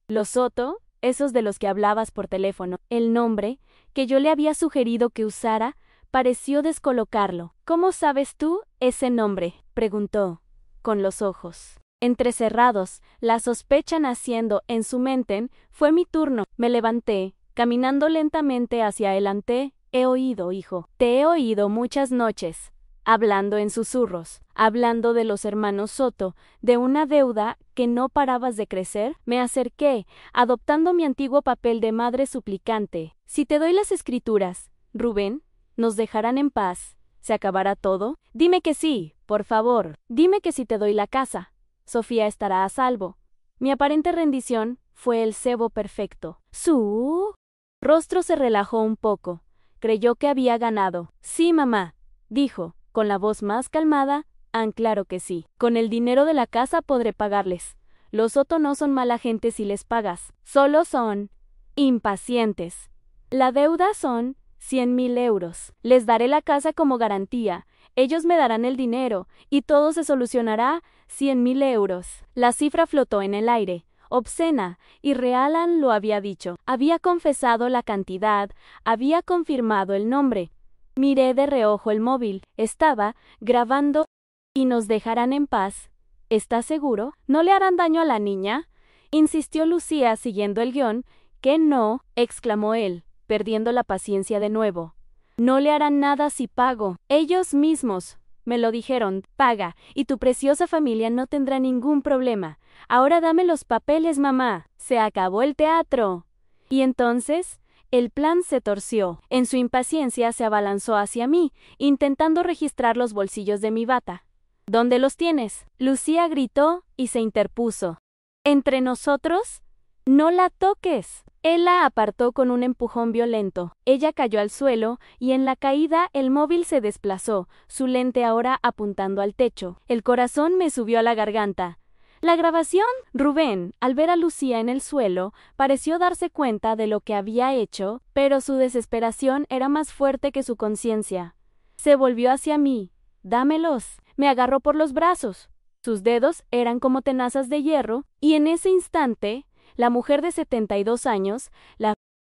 Los Soto, esos de los que hablabas por teléfono. El nombre, que yo le había sugerido que usara, pareció descolocarlo. ¿Cómo sabes tú ese nombre?, preguntó, con los ojos entrecerrados, la sospecha naciendo en su mente. Fue mi turno. Me levanté, caminando lentamente hacia adelante. He oído, hijo, te he oído muchas noches, hablando en susurros, hablando de los hermanos Soto, de una deuda que no parabas de crecer. Me acerqué, adoptando mi antiguo papel de madre suplicante. Si te doy las escrituras, Rubén, ¿nos dejarán en paz? ¿Se acabará todo? Dime que sí, por favor. Dime que si te doy la casa, Sofía estará a salvo. Mi aparente rendición fue el cebo perfecto. Su rostro se relajó un poco. Creyó que había ganado. Sí, mamá, dijo, con la voz más calmada. Claro que sí. Con el dinero de la casa podré pagarles. Los Soto no son mala gente si les pagas. Solo son impacientes. La deuda son 100.000 euros. Les daré la casa como garantía. Ellos me darán el dinero, y todo se solucionará. 100.000 euros. La cifra flotó en el aire, obscena, y Anne lo había dicho. Había confesado la cantidad, había confirmado el nombre. Miré de reojo el móvil. Estaba grabando. ¿Y nos dejarán en paz? ¿Estás seguro? ¿No le harán daño a la niña?, insistió Lucía siguiendo el guión. «¿Qué no?», exclamó él, perdiendo la paciencia de nuevo. «No le harán nada si pago. Ellos mismos me lo dijeron. Paga, y tu preciosa familia no tendrá ningún problema. Ahora dame los papeles, mamá. Se acabó el teatro». Y entonces, el plan se torció. En su impaciencia se abalanzó hacia mí, intentando registrar los bolsillos de mi bata. «¿Dónde los tienes?», Lucía gritó y se interpuso. «¿Entre nosotros? No la toques». Él la apartó con un empujón violento. Ella cayó al suelo, y en la caída el móvil se desplazó, su lente ahora apuntando al techo. El corazón me subió a la garganta. ¿La grabación? Rubén, al ver a Lucía en el suelo, pareció darse cuenta de lo que había hecho, pero su desesperación era más fuerte que su conciencia. Se volvió hacia mí. «Dámelos». Me agarró por los brazos. Sus dedos eran como tenazas de hierro, y en ese instante, la mujer de 72 años, la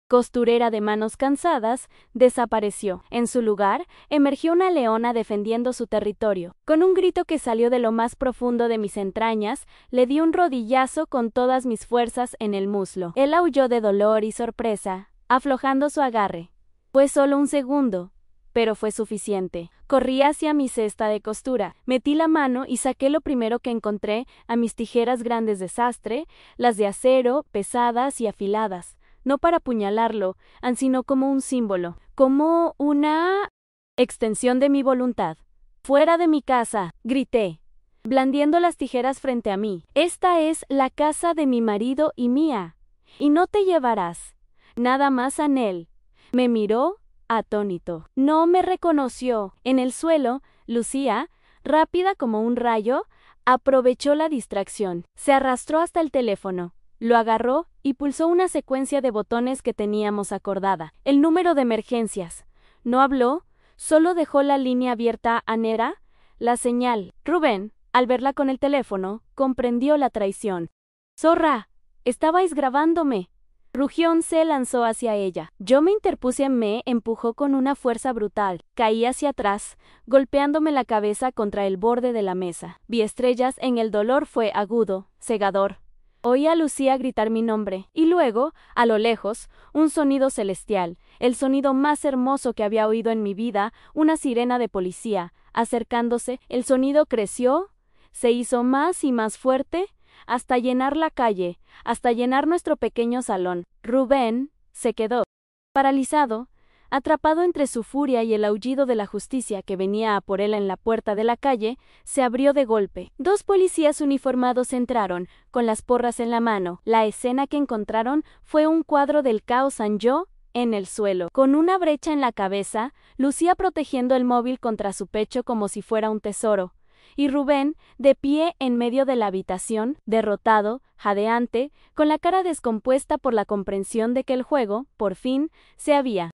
costurera de manos cansadas, desapareció. En su lugar, emergió una leona defendiendo su territorio. Con un grito que salió de lo más profundo de mis entrañas, le di un rodillazo con todas mis fuerzas en el muslo. Él aulló de dolor y sorpresa, aflojando su agarre. Fue solo un segundo, pero fue suficiente. Corrí hacia mi cesta de costura, metí la mano y saqué lo primero que encontré, a mis tijeras grandes de sastre, las de acero, pesadas y afiladas, no para apuñalarlo, sino como un símbolo, como una extensión de mi voluntad. «¡Fuera de mi casa!», grité, blandiendo las tijeras frente a mí. «Esta es la casa de mi marido y mía, y no te llevarás Nada más Anel. Me miró, atónito. No me reconoció. En el suelo, Lucía, rápida como un rayo, aprovechó la distracción. Se arrastró hasta el teléfono. Lo agarró y pulsó una secuencia de botones que teníamos acordada. El número de emergencias. No habló, solo dejó la línea abierta a Nera, la señal. Rubén, al verla con el teléfono, comprendió la traición. ¡Zorra! ¡Estabais grabándome! Rugión se lanzó hacia ella. Yo me interpuse, me empujó con una fuerza brutal. Caí hacia atrás, golpeándome la cabeza contra el borde de la mesa. Vi estrellas en el dolor, fue agudo, cegador. Oí a Lucía gritar mi nombre, y luego, a lo lejos, un sonido celestial, el sonido más hermoso que había oído en mi vida, una sirena de policía, acercándose. El sonido creció, se hizo más y más fuerte, hasta llenar la calle, hasta llenar nuestro pequeño salón. Rubén se quedó paralizado, atrapado entre su furia y el aullido de la justicia que venía a por él en la puerta de la calle. Se abrió de golpe. 2 policías uniformados entraron, con las porras en la mano. La escena que encontraron fue un cuadro del caos. Yo, en el suelo, con una brecha en la cabeza, Lucía protegiendo el móvil contra su pecho como si fuera un tesoro. Y Rubén, de pie en medio de la habitación, derrotado, jadeante, con la cara descompuesta por la comprensión de que el juego, por fin, se había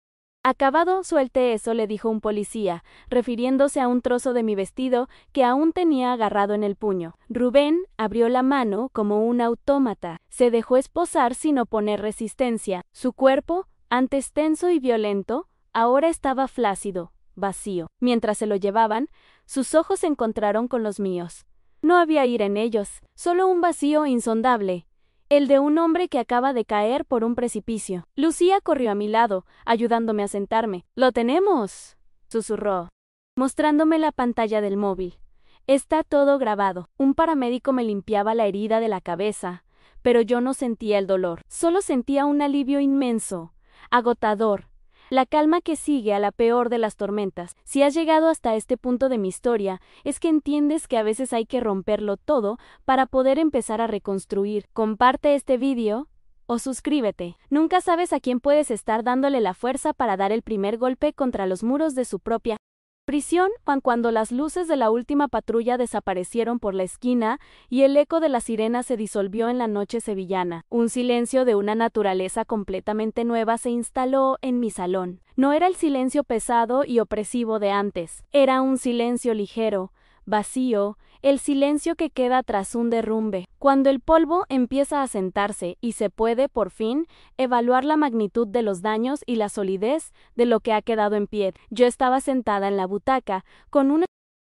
acabado. Suelte eso, le dijo un policía, refiriéndose a un trozo de mi vestido que aún tenía agarrado en el puño. Rubén abrió la mano como un autómata, se dejó esposar sin oponer resistencia. Su cuerpo, antes tenso y violento, ahora estaba flácido, vacío. Mientras se lo llevaban, sus ojos se encontraron con los míos. No había ira en ellos, solo un vacío insondable, el de un hombre que acaba de caer por un precipicio. Lucía corrió a mi lado, ayudándome a sentarme. «¡Lo tenemos!», susurró, mostrándome la pantalla del móvil. «Está todo grabado». Un paramédico me limpiaba la herida de la cabeza, pero yo no sentía el dolor. Solo sentía un alivio inmenso, agotador. La calma que sigue a la peor de las tormentas. Si has llegado hasta este punto de mi historia, es que entiendes que a veces hay que romperlo todo para poder empezar a reconstruir. Comparte este vídeo o suscríbete. Nunca sabes a quién puedes estar dándole la fuerza para dar el primer golpe contra los muros de su propia prisión. Cuando las luces de la última patrulla desaparecieron por la esquina y el eco de la sirena se disolvió en la noche sevillana, un silencio de una naturaleza completamente nueva se instaló en mi salón. No era el silencio pesado y opresivo de antes, era un silencio ligero, vacío, el silencio que queda tras un derrumbe, cuando el polvo empieza a sentarse y se puede, por fin, evaluar la magnitud de los daños y la solidez de lo que ha quedado en pie. Yo estaba sentada en la butaca, con una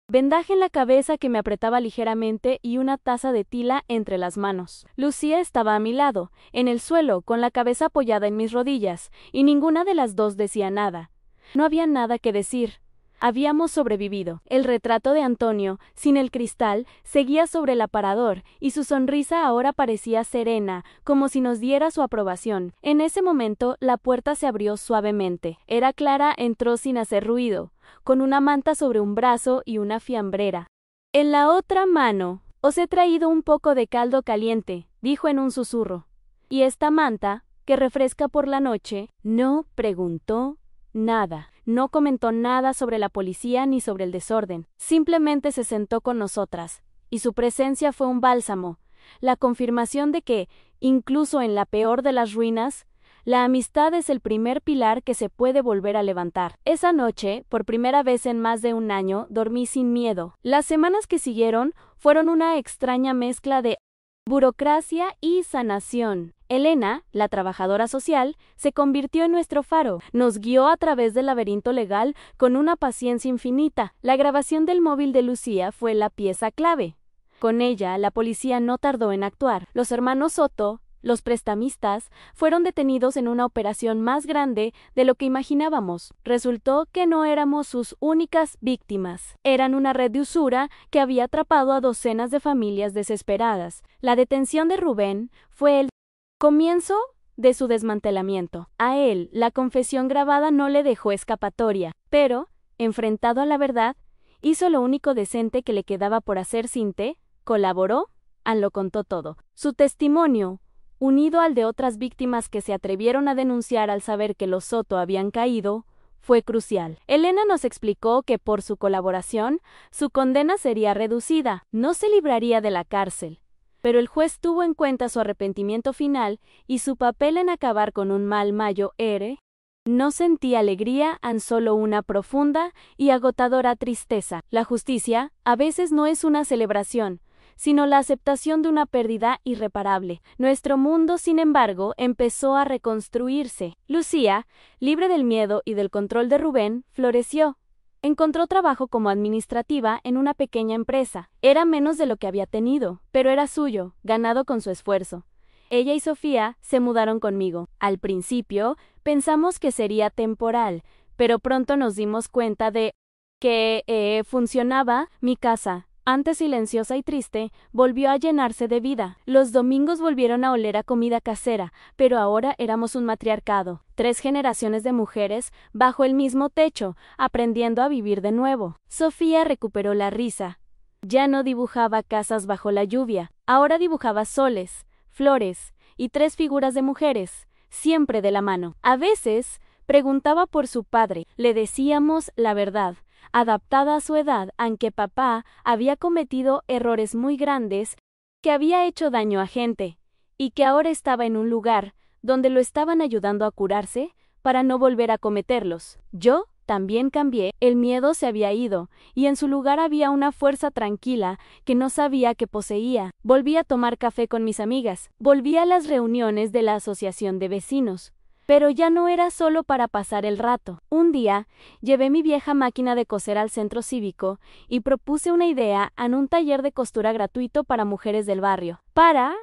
vendaje en la cabeza que me apretaba ligeramente y una taza de tila entre las manos. Lucía estaba a mi lado, en el suelo, con la cabeza apoyada en mis rodillas, y ninguna de las dos decía nada. No había nada que decir. Habíamos sobrevivido. El retrato de Antonio, sin el cristal, seguía sobre el aparador, y su sonrisa ahora parecía serena, como si nos diera su aprobación. En ese momento, la puerta se abrió suavemente. Era Clara, entró sin hacer ruido, con una manta sobre un brazo y una fiambrera en la otra mano. «Os he traído un poco de caldo caliente», dijo en un susurro. «¿Y esta manta, que refresca por la noche?» No preguntó nada. No comentó nada sobre la policía ni sobre el desorden. Simplemente se sentó con nosotras, y su presencia fue un bálsamo, la confirmación de que, incluso en la peor de las ruinas, la amistad es el primer pilar que se puede volver a levantar. Esa noche, por primera vez en más de un año, dormí sin miedo. Las semanas que siguieron fueron una extraña mezcla de burocracia y sanación. Elena, la trabajadora social, se convirtió en nuestro faro. Nos guió a través del laberinto legal con una paciencia infinita. La grabación del móvil de Lucía fue la pieza clave. Con ella, la policía no tardó en actuar. Los hermanos Soto, los prestamistas, fueron detenidos en una operación más grande de lo que imaginábamos. Resultó que no éramos sus únicas víctimas. Eran una red de usura que había atrapado a docenas de familias desesperadas. La detención de Rubén fue el comienzo de su desmantelamiento. A él, la confesión grabada no le dejó escapatoria, pero, enfrentado a la verdad, hizo lo único decente que le quedaba por hacer. Cinte colaboró, lo contó todo. Su testimonio, unido al de otras víctimas que se atrevieron a denunciar al saber que los Soto habían caído, fue crucial. Elena nos explicó que por su colaboración, su condena sería reducida, no se libraría de la cárcel. Pero el juez tuvo en cuenta su arrepentimiento final y su papel en acabar con un mal mayo R. No sentí alegría, tan solo una profunda y agotadora tristeza. La justicia, a veces no es una celebración, sino la aceptación de una pérdida irreparable. Nuestro mundo, sin embargo, empezó a reconstruirse. Lucía, libre del miedo y del control de Rubén, floreció. Encontró trabajo como administrativa en una pequeña empresa. Era menos de lo que había tenido, pero era suyo, ganado con su esfuerzo. Ella y Sofía se mudaron conmigo. Al principio, pensamos que sería temporal, pero pronto nos dimos cuenta de que funcionaba. Mi casa, antes silenciosa y triste, volvió a llenarse de vida. Los domingos volvieron a oler a comida casera, pero ahora éramos un matriarcado, 3 generaciones de mujeres bajo el mismo techo, aprendiendo a vivir de nuevo. Sofía recuperó la risa. Ya no dibujaba casas bajo la lluvia, ahora dibujaba soles, flores y 3 figuras de mujeres, siempre de la mano. A veces preguntaba por su padre, le decíamos la verdad, adaptada a su edad, aunque papá había cometido errores muy grandes, que había hecho daño a gente, y que ahora estaba en un lugar donde lo estaban ayudando a curarse para no volver a cometerlos. Yo también cambié, el miedo se había ido, y en su lugar había una fuerza tranquila que no sabía que poseía. Volví a tomar café con mis amigas, volví a las reuniones de la asociación de vecinos. Pero ya no era solo para pasar el rato. Un día, llevé mi vieja máquina de coser al centro cívico y propuse una idea en un taller de costura gratuito para mujeres del barrio. Para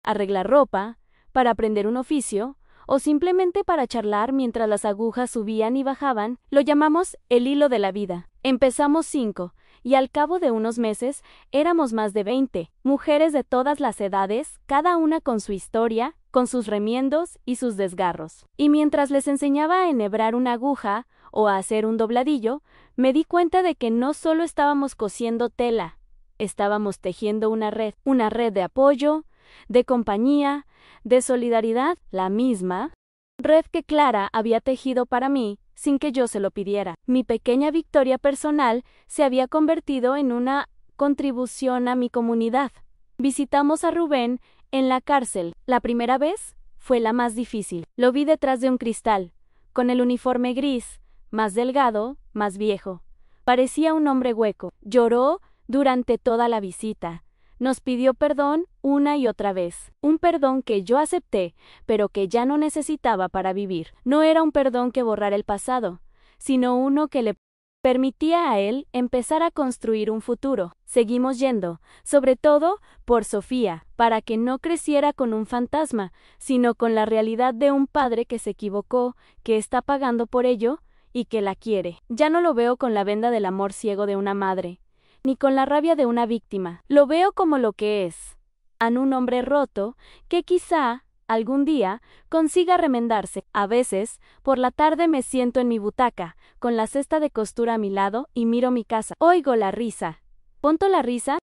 arreglar ropa, para aprender un oficio, o simplemente para charlar mientras las agujas subían y bajaban. Lo llamamos el hilo de la vida. Empezamos 5, y al cabo de unos meses éramos más de 20, mujeres de todas las edades, cada una con su historia, con sus remiendos y sus desgarros. Y mientras les enseñaba a enhebrar una aguja o a hacer un dobladillo, me di cuenta de que no solo estábamos cosiendo tela, estábamos tejiendo una red de apoyo, de compañía, de solidaridad, la misma red que Clara había tejido para mí sin que yo se lo pidiera. Mi pequeña victoria personal se había convertido en una contribución a mi comunidad. Visitamos a Rubén en la cárcel. La primera vez fue la más difícil. Lo vi detrás de un cristal, con el uniforme gris, más delgado, más viejo. Parecía un hombre hueco. Lloró durante toda la visita. Nos pidió perdón una y otra vez. Un perdón que yo acepté, pero que ya no necesitaba para vivir. No era un perdón que borrara el pasado, sino uno que le permitía a él empezar a construir un futuro. Seguimos yendo, sobre todo por Sofía, para que no creciera con un fantasma, sino con la realidad de un padre que se equivocó, que está pagando por ello y que la quiere. Ya no lo veo con la venda del amor ciego de una madre, ni con la rabia de una víctima. Lo veo como lo que es, un hombre roto que quizá algún día consiga remendarse. A veces, por la tarde me siento en mi butaca, con la cesta de costura a mi lado y miro mi casa. Oigo la risa. ¿Ponto la risa?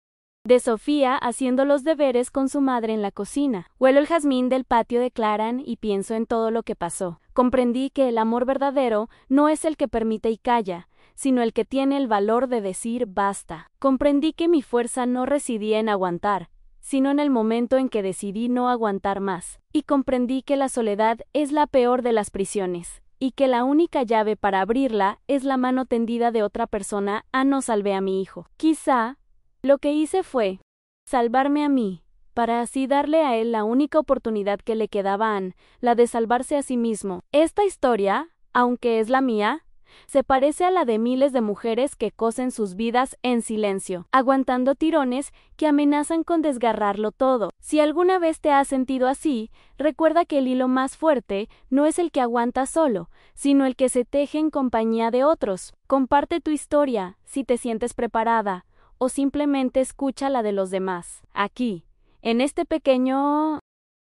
De Sofía haciendo los deberes con su madre en la cocina. Huelo el jazmín del patio de Claran y pienso en todo lo que pasó. Comprendí que el amor verdadero no es el que permite y calla, sino el que tiene el valor de decir basta. Comprendí que mi fuerza no residía en aguantar, sino en el momento en que decidí no aguantar más. Y comprendí que la soledad es la peor de las prisiones, y que la única llave para abrirla es la mano tendida de otra persona. No salvé a mi hijo. Quizá lo que hice fue salvarme a mí, para así darle a él la única oportunidad que le quedaba, la de salvarse a sí mismo. Esta historia, aunque es la mía, se parece a la de miles de mujeres que cosen sus vidas en silencio, aguantando tirones que amenazan con desgarrarlo todo. Si alguna vez te has sentido así, recuerda que el hilo más fuerte no es el que aguanta solo, sino el que se teje en compañía de otros. Comparte tu historia, si te sientes preparada, o simplemente escucha la de los demás. Aquí, en este pequeño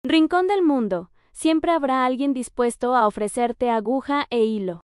rincón del mundo, siempre habrá alguien dispuesto a ofrecerte aguja e hilo.